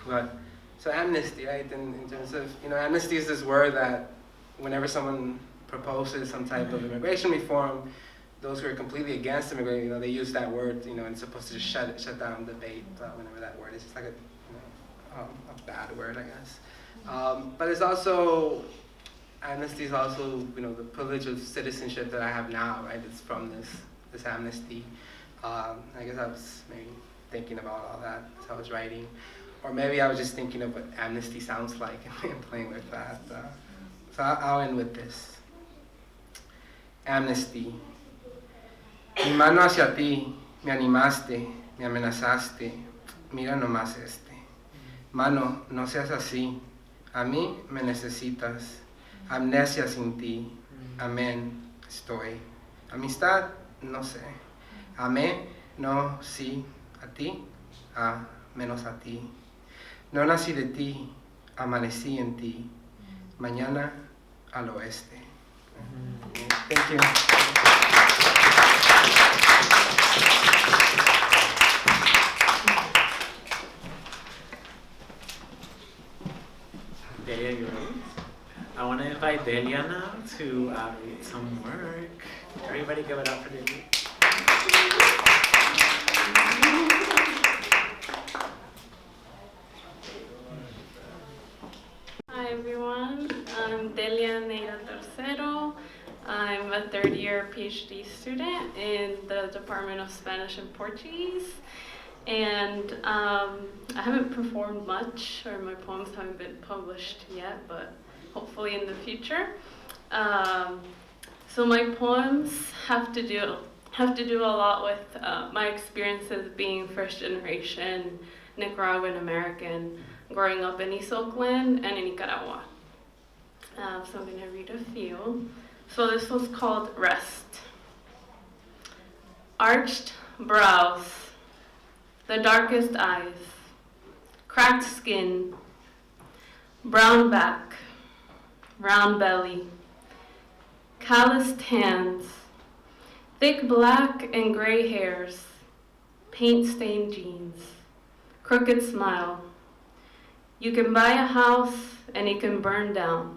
But So amnesty, right? In terms of, amnesty is this word that whenever someone proposes some type of immigration reform, those who are completely against immigrating, they use that word, and it's supposed to just shut down debate whenever that word is. It's like a bad word, I guess. But it's also, amnesty is also, the privilege of citizenship that I have now, right? It's from this amnesty. I guess I was maybe thinking about all that as I was writing. Or maybe I was just thinking of what amnesty sounds like and playing with that. So I'll end with this. Amnesty. Mi mano hacia ti, me animaste, me amenazaste, mira nomás este. Mano, no seas así, a mí me necesitas, amnesia sin ti, amén, estoy. Amistad, no sé. Amé, no, sí, a ti, menos a ti. No nací de ti, amanecí en ti, mañana al oeste. Thank you. Delia, you ready? I want to invite Delia now to read some work. Everybody give it up for Delia. Hi everyone, I'm Delia Neira Tercero. I'm a third-year PhD student in the Department of Spanish and Portuguese. And I haven't performed much, or my poems haven't been published yet, but hopefully in the future. So my poems have to do a lot with my experiences being first-generation Nicaraguan American, growing up in East Oakland and in Nicaragua. So I'm going to read a few. So this one's called Rest. Arched brows, the darkest eyes, cracked skin, brown back, round belly, calloused hands, thick black and gray hairs, paint-stained jeans, crooked smile. You can buy a house and it can burn down.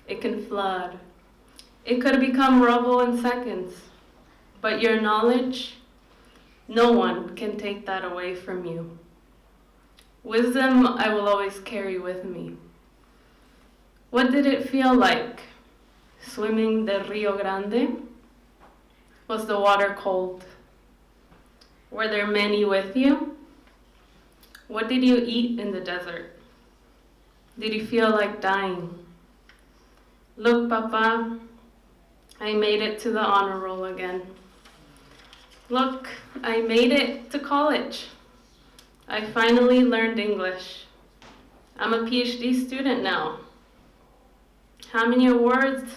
It can flood. It could become rubble in seconds. But your knowledge, no one can take that away from you. Wisdom I will always carry with me. What did it feel like, swimming the Rio Grande? Was the water cold? Were there many with you? What did you eat in the desert? Did you feel like dying? Look, Papa, I made it to the honor roll again. Look, I made it to college. I finally learned English. I'm a PhD student now. How many awards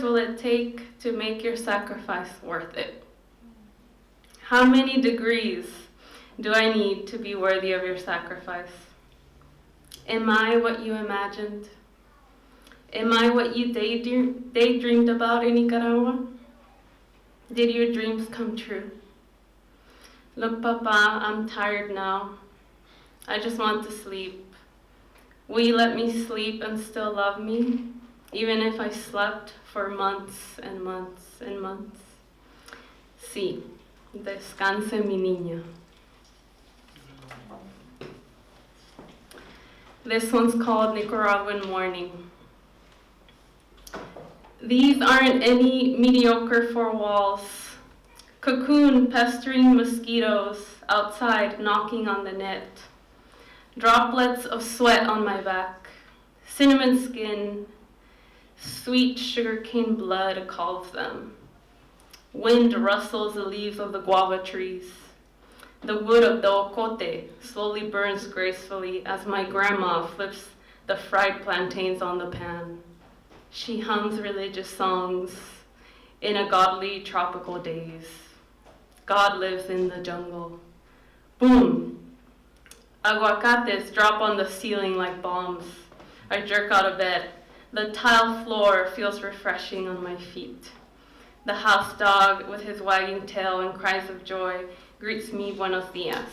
will it take to make your sacrifice worth it? How many degrees do I need to be worthy of your sacrifice? Am I what you imagined? Am I what you daydreamed about in Nicaragua? Did your dreams come true? Look, Papa, I'm tired now. I just want to sleep. Will you let me sleep and still love me, even if I slept for months and months and months? Sí, descanse mi niña. This one's called Nicaraguan Morning. These aren't any mediocre four walls. Cocoon pestering mosquitoes outside knocking on the net. Droplets of sweat on my back. Cinnamon skin. Sweet sugarcane blood calls them. Wind rustles the leaves of the guava trees. The wood of the ocote slowly burns gracefully as my grandma flips the fried plantains on the pan. She hums religious songs in a godly tropical daze. God lives in the jungle. Boom! Aguacates drop on the ceiling like bombs. I jerk out of bed. The tile floor feels refreshing on my feet. The house dog, with his wagging tail and cries of joy, greets me buenos dias.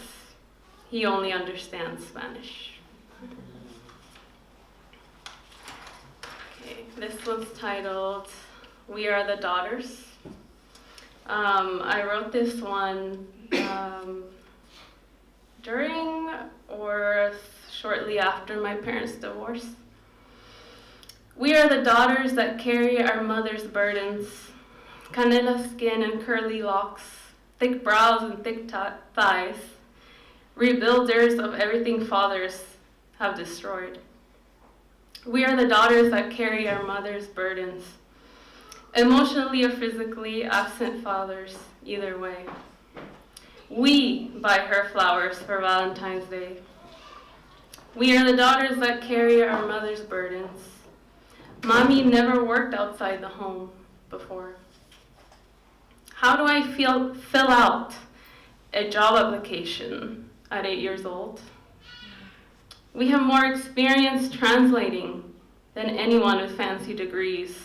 He only understands Spanish. Okay, this one's titled We Are the Daughters. I wrote this one during or shortly after my parents' divorce. We are the daughters that carry our mother's burdens, canela skin and curly locks, thick brows and thick thighs, rebuilders of everything fathers have destroyed. We are the daughters that carry our mother's burdens, emotionally or physically absent fathers, either way. We buy her flowers for Valentine's Day. We are the daughters that carry our mother's burdens. Mommy never worked outside the home before. How do I fill out a job application at 8 years old? We have more experience translating than anyone with fancy degrees.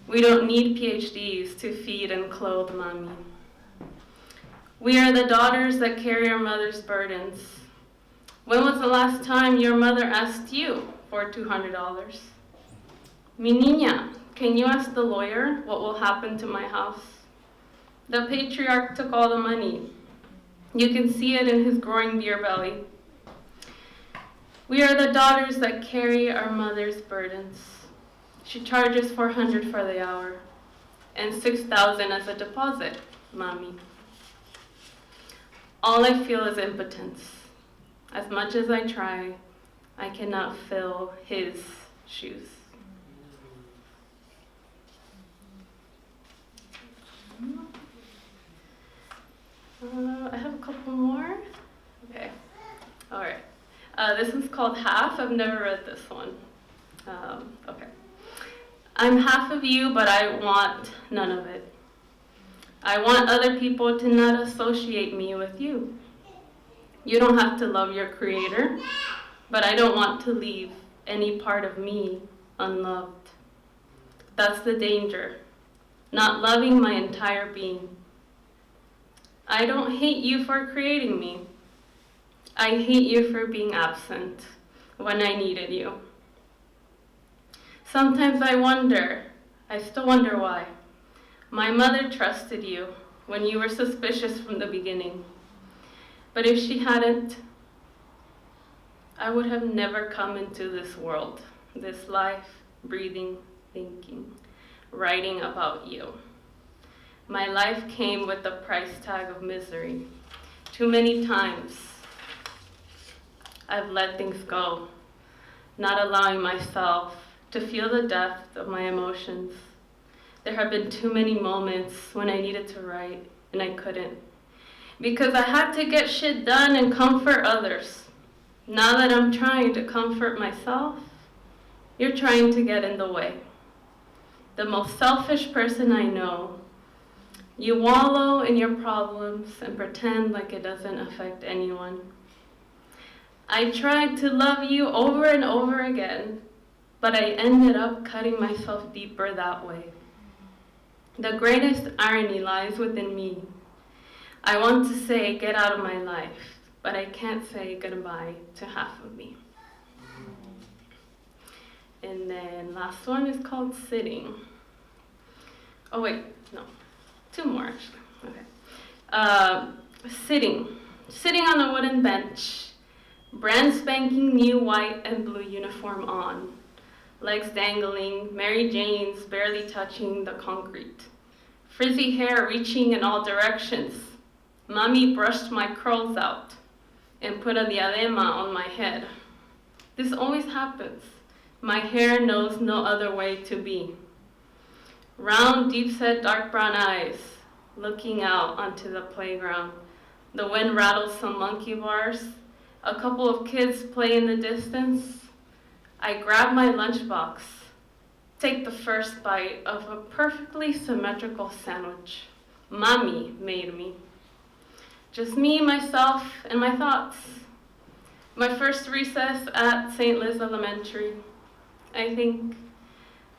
We don't need PhDs to feed and clothe mommy. We are the daughters that carry our mother's burdens. When was the last time your mother asked you for $200? Mi niña, can you ask the lawyer what will happen to my house? The patriarch took all the money. You can see it in his growing beer belly. We are the daughters that carry our mother's burdens. She charges $400 for the hour and $6,000 as a deposit, mommy. All I feel is impotence. As much as I try, I cannot fill his shoes. I have a couple more. Okay. All right. This one's called Half. I've never read this one. Okay. I'm half of you, but I want none of it. I want other people to not associate me with you. You don't have to love your creator, but I don't want to leave any part of me unloved. That's the danger, not loving my entire being. I don't hate you for creating me. I hate you for being absent when I needed you. Sometimes I still wonder why. My mother trusted you when you were suspicious from the beginning. But if she hadn't, I would have never come into this world, this life, breathing, thinking, writing about you. My life came with the price tag of misery. Too many times, I've let things go, not allowing myself to feel the depth of my emotions. There have been too many moments when I needed to write and I couldn't, because I had to get shit done and comfort others. Now that I'm trying to comfort myself, you're trying to get in the way. The most selfish person I know. You wallow in your problems and pretend like it doesn't affect anyone. I tried to love you over and over again, but I ended up cutting myself deeper that way. The greatest irony lies within me. I want to say, get out of my life, but I can't say goodbye to half of me. And then last one is called Sitting. Oh wait, no. 2 more actually. Okay. Sitting on a wooden bench, brand spanking new white and blue uniform on, legs dangling, Mary Jane's barely touching the concrete, frizzy hair reaching in all directions. Mommy brushed my curls out and put a diadema on my head. This always happens. My hair knows no other way to be. Round, deep-set, dark brown eyes, looking out onto the playground. The wind rattles some monkey bars. A couple of kids play in the distance. I grab my lunchbox, take the first bite of a perfectly symmetrical sandwich. Mommy made me. Just me, myself, and my thoughts. My first recess at St. Liz Elementary. I think,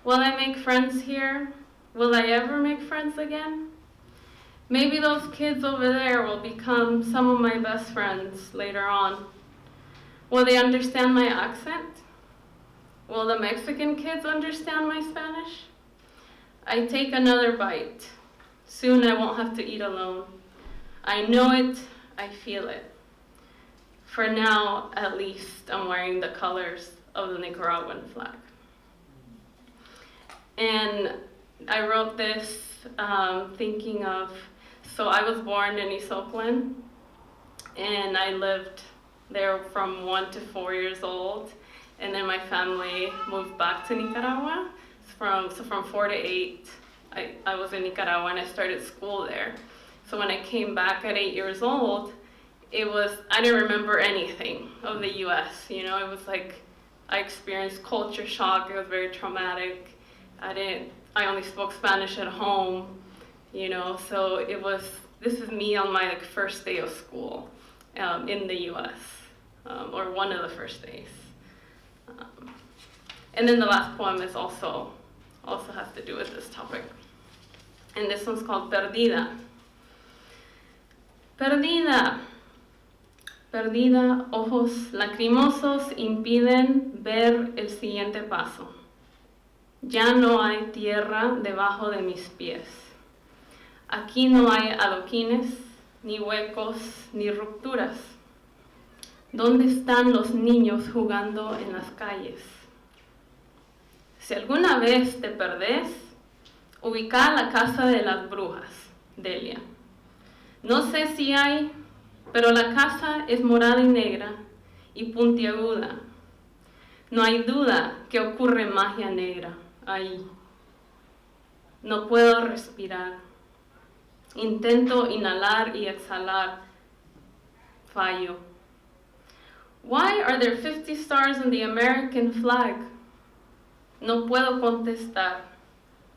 will I make friends here? Will I ever make friends again? Maybe those kids over there will become some of my best friends later on. Will they understand my accent? Will the Mexican kids understand my Spanish? I take another bite. Soon I won't have to eat alone. I know it, I feel it. For now, at least, I'm wearing the colors of the Nicaraguan flag. And I wrote this thinking of, so I was born in Isoklen, and I lived there from 1 to 4 years old, and then my family moved back to Nicaragua. From 4 to 8, I was in Nicaragua and I started school there. So when I came back at 8 years old, I didn't remember anything of the US, you know, it was like I experienced culture shock, it was very traumatic. I only spoke Spanish at home, you know, so this is me on my first day of school in the US, or one of the first days. And then the last poem is also has to do with this topic. And this one's called Perdida. Perdida. Perdida, ojos lacrimosos impiden ver el siguiente paso. Ya no hay tierra debajo de mis pies. Aquí no hay adoquines, ni huecos, ni rupturas. ¿Dónde están los niños jugando en las calles? Si alguna vez te perdés, ubica la casa de las brujas, Delia. No sé si hay, pero la casa es morada y negra y puntiaguda. No hay duda que ocurre magia negra ahí. No puedo respirar. Intento inhalar y exhalar. Fallo. Why are there 50 stars on the American flag? No puedo contestar.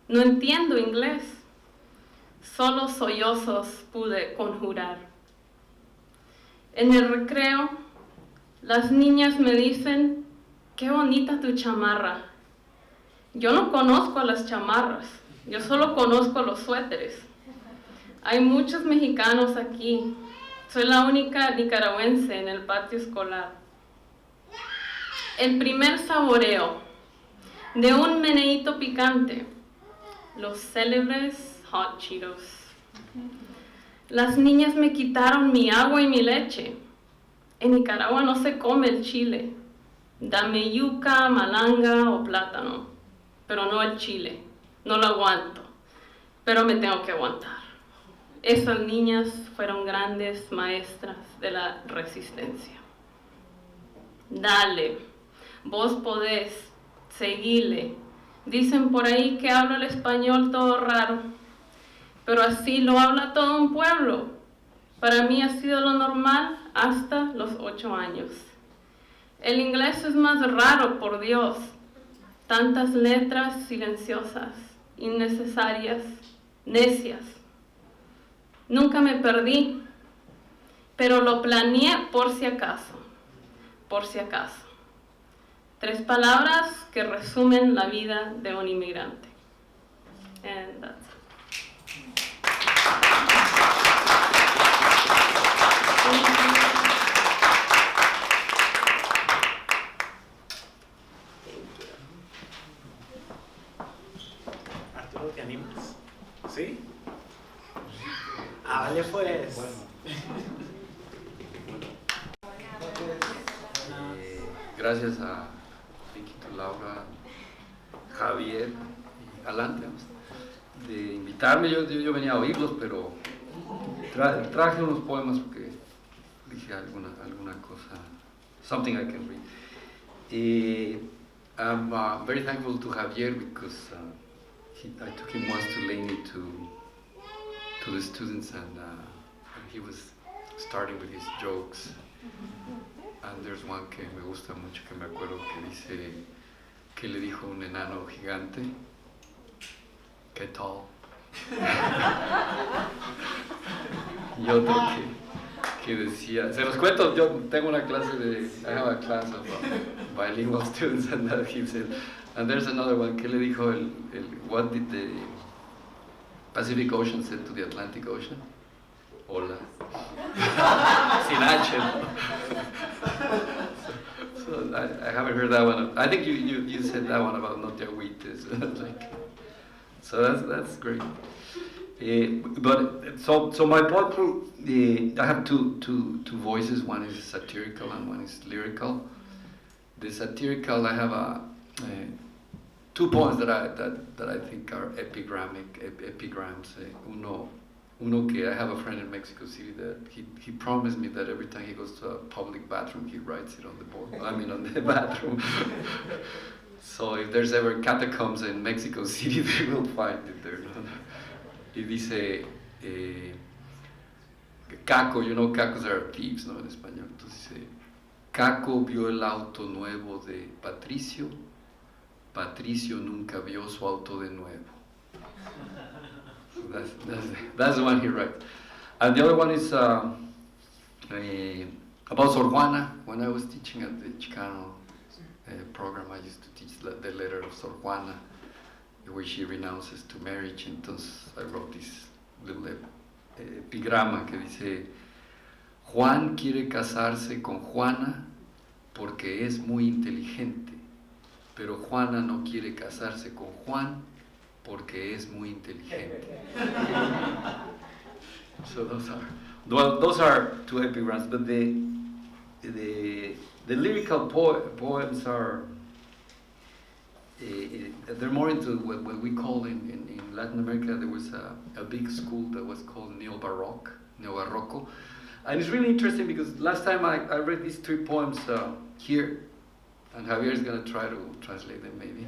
No entiendo inglés. Solo sollozos pude conjurar. En el recreo, las niñas me dicen, qué bonita tu chamarra. Yo no conozco las chamarras, yo solo conozco los suéteres. Hay muchos mexicanos aquí. Soy la única nicaragüense en el patio escolar. El primer saboreo de un meneíto picante, los célebres hot Cheetos. Las niñas me quitaron mi agua y mi leche. En Nicaragua no se come el chile. Dame yuca, malanga o plátano, pero no el chile. No lo aguanto, pero me tengo que aguantar. Esas niñas fueron grandes maestras de la resistencia. Dale, vos podés, seguile. Dicen por ahí que hablo el español todo raro, pero así lo habla todo un pueblo. Para mí ha sido lo normal hasta los 8 años. El inglés es más raro, por Dios. Tantas letras silenciosas, innecesarias, necias. Nunca me perdí, pero lo planeé por si acaso. Por si acaso. 3 palabras que resumen la vida de un inmigrante. And that's it. Arturo, ¿te animas? ¿Sí? Vale pues. Gracias a Riquito, Laura, Javier y Alán de invitarme. Yo venía a oírlos, pero traje unos poemas porque dije alguna cosa, something I can read. I'm very thankful to Javier because I took him once to Laney to the students, and he was starting with his jokes. And there's one que me gusta mucho, que me acuerdo, que dice que le dijo un enano gigante, ¿qué tal? Y otro que decía, se los cuento, yo tengo una clase I have a class of bilingual students, and that he said, and there's another one, que le dijo what did the Pacific Ocean say to the Atlantic Ocean? Hola. Sin H, ¿no? I haven't heard that one. I think you said that one about no te agüites. Like, so that's great. But so my poetry, I have two voices. One is satirical and one is lyrical. The satirical, I have two poems that I think are epigrams. Uno que I have a friend in Mexico City that he promised me that every time he goes to a public bathroom, he writes it on the board. I mean, on the bathroom. So if there's ever catacombs in Mexico City, they will find it there. Y dice, Caco, cacos are thieves, ¿no? En español. Entonces dice, Caco vio el auto nuevo de Patricio, Patricio nunca vio su auto de nuevo. So that's the one he writes. And the other one is about Sor Juana. When I was teaching at the Chicano program, I used to teach the letter of Sor Juana, where she renounces to marriage. Entonces I wrote this little epigrama que dice, Juan quiere casarse con Juana porque es muy inteligente, pero Juana no quiere casarse con Juan porque es muy inteligente. So those are two epigrams, but the lyrical poems are they're more into what we call in Latin America. There was a big school that was called Neo-Barroco. And it's really interesting because last time I read these three poems here, and Javier is going to try to translate them maybe.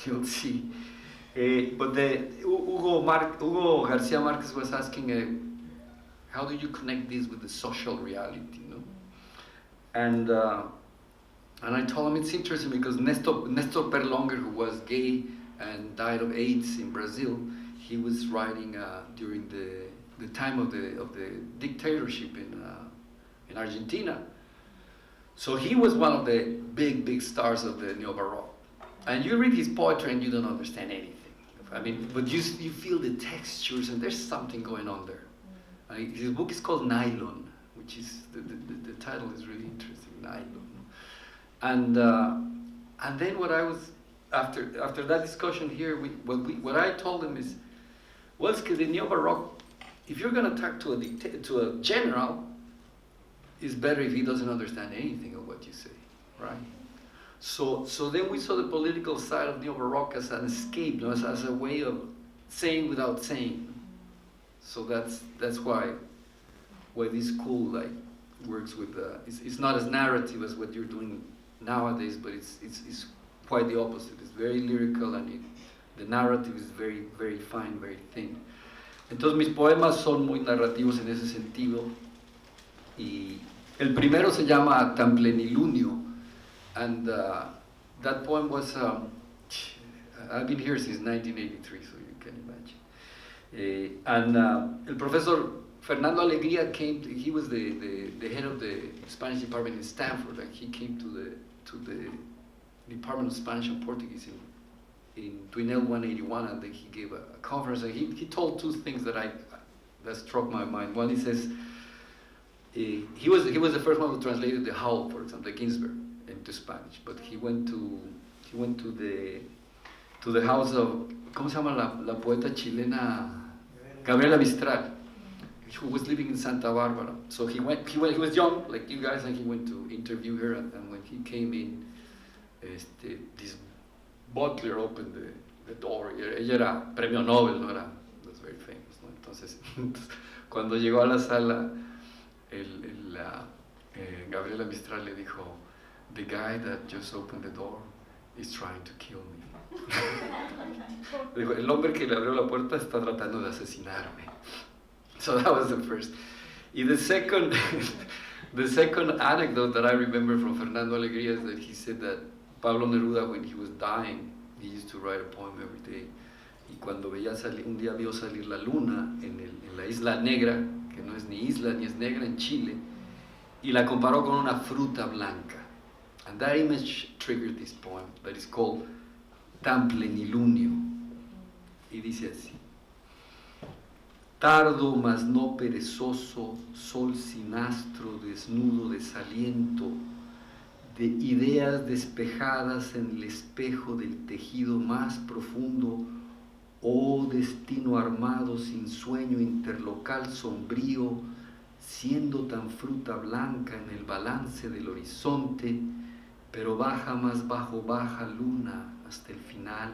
You'll see. But Hugo Garcia Marquez was asking, how do you connect this with the social reality? And I told him it's interesting because Nestor Perlonger, who was gay and died of AIDS in Brazil, he was writing during the time of the dictatorship in Argentina. So he was one of the big stars of the Neo-Baroque. And you read his poetry and you don't understand anything. I mean, but you feel the textures and there's something going on there. His book is called Nylon, which is the title is really interesting, Nylon. And then what I was after that discussion here, what I told him is, well, it's because the Neo-Baroque, if you're going to talk to a general, it's better if he doesn't understand anything of what you say, right? So then we saw the political side of Neo-Baroque as an escape, as a way of saying without saying. So that's why this school works with it's not as narrative as what you're doing nowadays, but it's quite the opposite. It's very lyrical and the narrative is very, very fine, very thin. Entonces mis poemas son muy narrativos en ese sentido. Y el primero se llama Tan Plenilunio, and that poem was I've been here since 1983, so you can imagine. And el professor Fernando Alegría came. He was the head of the Spanish department in Stanford, and he came to the Department of Spanish and Portuguese in Twinell 181, and then he gave a conference, and he told two things that struck my mind. One, he says he was the first one who translated the Howl, for example, the Ginsberg, into Spanish, but he went to the house of, ¿cómo se llama la poeta chilena? Gabriela Mistral, who was living in Santa Barbara. So he was young, like you guys, and he went to interview her, and when he came in, this butler opened the door. Ella era premio Nobel, was very famous, ¿no? Entonces, cuando llegó a la sala, Gabriela Mistral le dijo, the guy that just opened the door is trying to kill me. Dijo, el hombre que le abrió la puerta está tratando de asesinarme. So that was the first. And the second anecdote that I remember from Fernando Alegría is that he said that Pablo Neruda, when he was dying, he used to write a poem every day. Y cuando un día vio salir la luna en la Isla Negra, que no es ni isla ni es negra, en Chile, y la comparó con una fruta blanca. And that image triggered this poem that is called Tan Plenilunio. Y dice así: tardo mas no perezoso, sol sin astro, desnudo desaliento, de ideas despejadas en el espejo del tejido más profundo, oh destino armado sin sueño interlocal sombrío, siendo tan fruta blanca en el balance del horizonte, pero baja más bajo, baja luna hasta el final.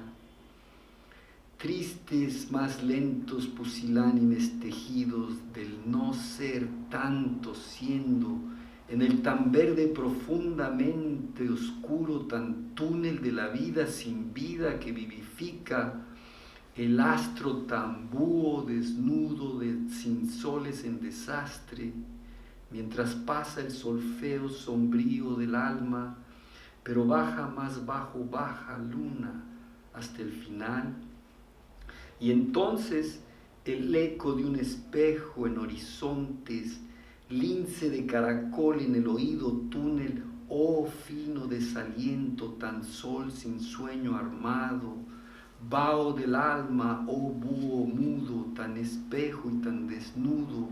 Tristes más lentos pusilánimes tejidos del no ser tanto siendo, en el tan verde profundamente oscuro, tan túnel de la vida sin vida que vivifica, el astro tan búho desnudo sin soles en desastre, mientras pasa el solfeo sombrío del alma, pero baja más bajo, baja luna hasta el final. Y entonces el eco de un espejo en horizontes, lince de caracol en el oído túnel, oh fino desaliento, tan sol sin sueño armado, vaho del alma, oh búho mudo, tan espejo y tan desnudo,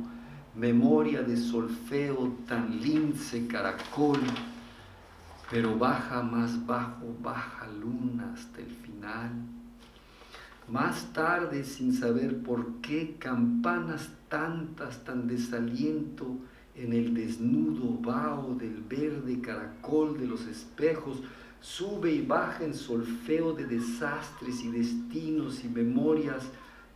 memoria de solfeo, tan lince caracol, pero baja más bajo, baja luna hasta el final. Más tarde, sin saber por qué, campanas tantas, tan desaliento, en el desnudo vaho del verde caracol de los espejos, sube y baja en solfeo de desastres y destinos y memorias,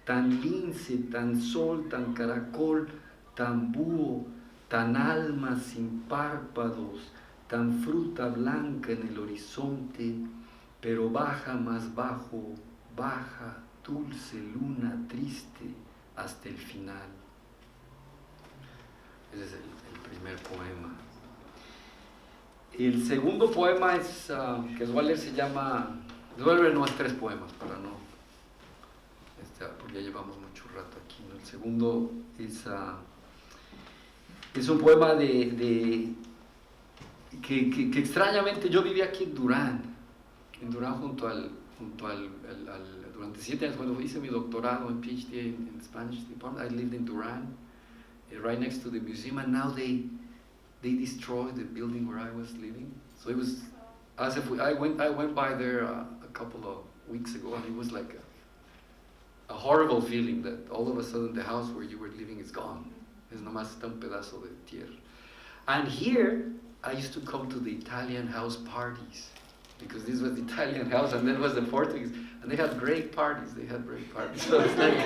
tan lince, tan sol, tan caracol, tan búho, tan alma sin párpados, tan fruta blanca en el horizonte, pero baja más bajo, baja, dulce luna triste hasta el final. Ese es el primer poema. El segundo poema es, que les voy a leer, se llama, les voy a leer nomás 3 poemas para no, porque ya llevamos mucho rato aquí, ¿no? El segundo es un poema que extrañamente yo viví aquí en Durán durante 7 años, cuando hice mi doctorado en PhD in Spanish department. I lived in Durán, right next to the museum, and now they destroyed the building where I was living. So it was as if I went by there a couple of weeks ago, and it was like a horrible feeling that all of a sudden the house where you were living is gone. Es nomás está un pedazo de tierra. And here I used to come to the Italian house parties, because this was the Italian house and then was the Portuguese, and they had great parties. So it's like,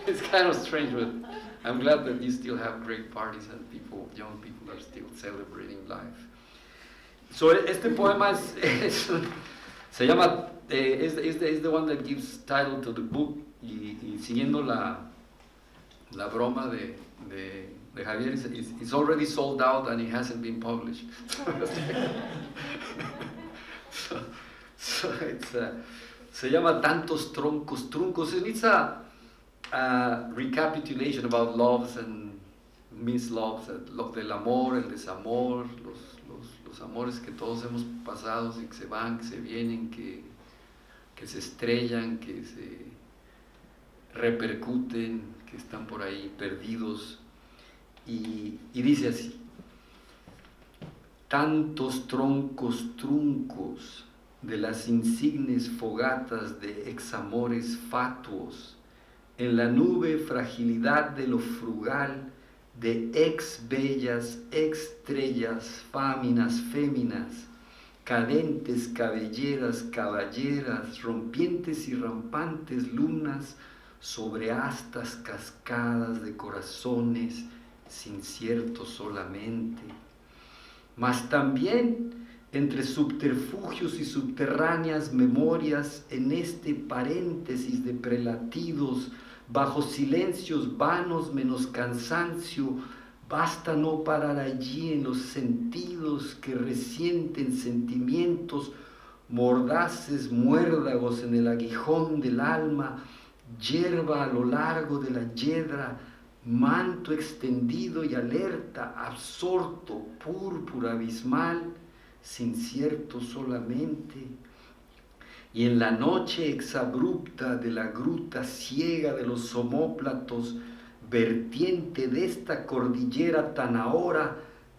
it's kind of strange, but I'm glad that you still have great parties and young people are still celebrating life. So este poema se llama, is the one that gives title to the book, y siguiendo la broma de Javier, it's already sold out and it hasn't been published. So it's, se llama Tantos Truncos, and it's a recapitulation about loves and misloves, del amor, el desamor, los amores que todos hemos pasado y que se van, que se vienen, que se estrellan, que se repercuten, que están por ahí perdidos. Y dice así: tantos truncos de las insignes fogatas de examores fatuos, en la nube fragilidad de lo frugal, de ex bellas, estrellas, féminas, cadentes cabelleras, caballeras, rompientes y rampantes lunas, sobre astas cascadas de corazones, inciertos solamente. Mas también entre subterfugios y subterráneas memorias, en este paréntesis de prelatidos, bajo silencios vanos menos cansancio, basta no parar allí en los sentidos que resienten sentimientos, mordaces muérdagos en el aguijón del alma, hierba a lo largo de la yedra, manto extendido y alerta, absorto, púrpura abismal, incierto solamente. Y en la noche exabrupta de la gruta ciega de los omóplatos, vertiente de esta cordillera tan ahora,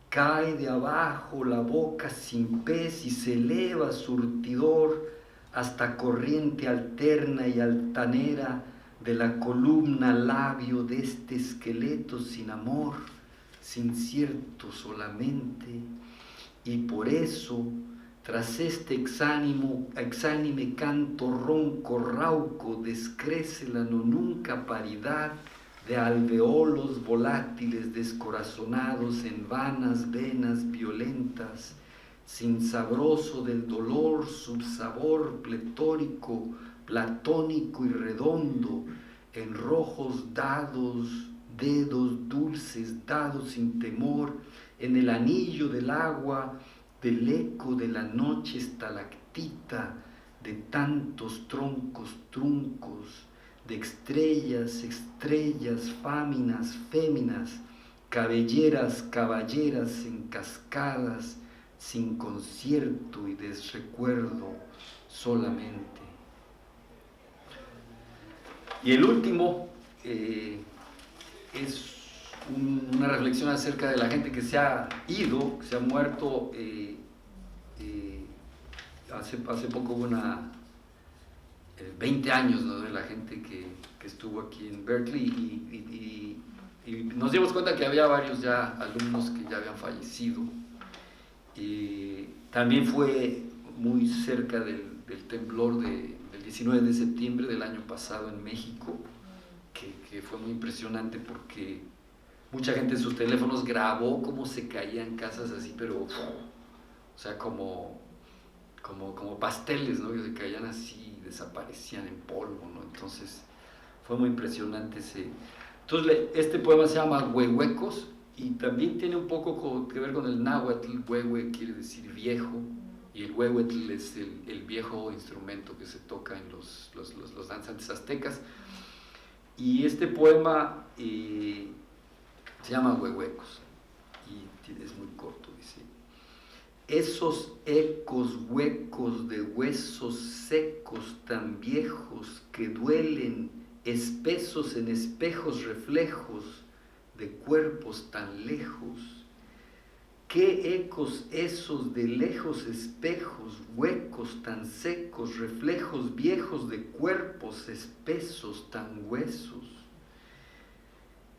cae de abajo la boca sin pez y se eleva surtidor hasta corriente alterna y altanera de la columna labio de este esqueleto sin amor, sin cierto solamente, y por eso, tras este exánime canto ronco rauco, descrece la no nunca paridad de alveolos volátiles descorazonados en vanas venas violentas, sin sabroso del dolor, subsabor pletórico, platónico y redondo, en rojos dados, dedos dulces dados sin temor, en el anillo del agua, del eco de la noche estalactita, de tantos troncos truncos, de estrellas, féminas, cabelleras, caballeras en cascadas, sin concierto y desrecuerdo solamente. Y el último es una reflexión acerca de la gente que se ha ido, que se ha muerto. Hace poco hubo 20 años, ¿no?, de la gente que estuvo aquí en Berkeley y nos dimos cuenta que había varios ya alumnos que ya habían fallecido. También fue muy cerca del temblor del 19 de septiembre del año pasado en México, que fue muy impresionante porque mucha gente en sus teléfonos grabó cómo se caían casas así, pero, o sea, como pasteles, ¿no?, que se caían así y desaparecían en polvo, ¿no? Entonces, fue muy impresionante ese. Entonces, este poema se llama Huehuecos y también tiene un poco que ver con el náhuatl. Huehue quiere decir viejo y el huehuetl es el viejo instrumento que se toca en los danzantes aztecas. Y este poema se llama Huehuecos y es muy corto, dice: esos ecos huecos de huesos secos tan viejos que duelen, espesos en espejos reflejos de cuerpos tan lejos. ¿Qué ecos esos de lejos espejos, huecos tan secos, reflejos viejos de cuerpos espesos tan huesos?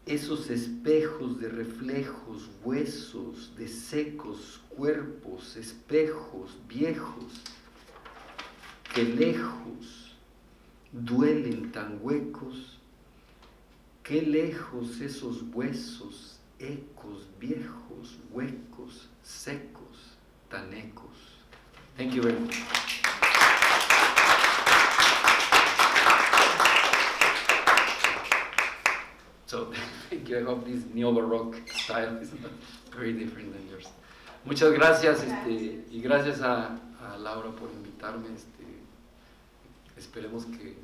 Esos espejos de reflejos, huesos de secos cuerpos, espejos viejos, que lejos duelen tan huecos. Qué lejos esos huesos, ecos viejos, huecos, secos, tan ecos. Thank you very much. So, thank you. I hope this neo-baroque style is not very different than yours. Muchas gracias, y gracias a Laura por invitarme. Esperemos que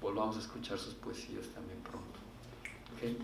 volvamos a escuchar sus poesías también pronto. Okay.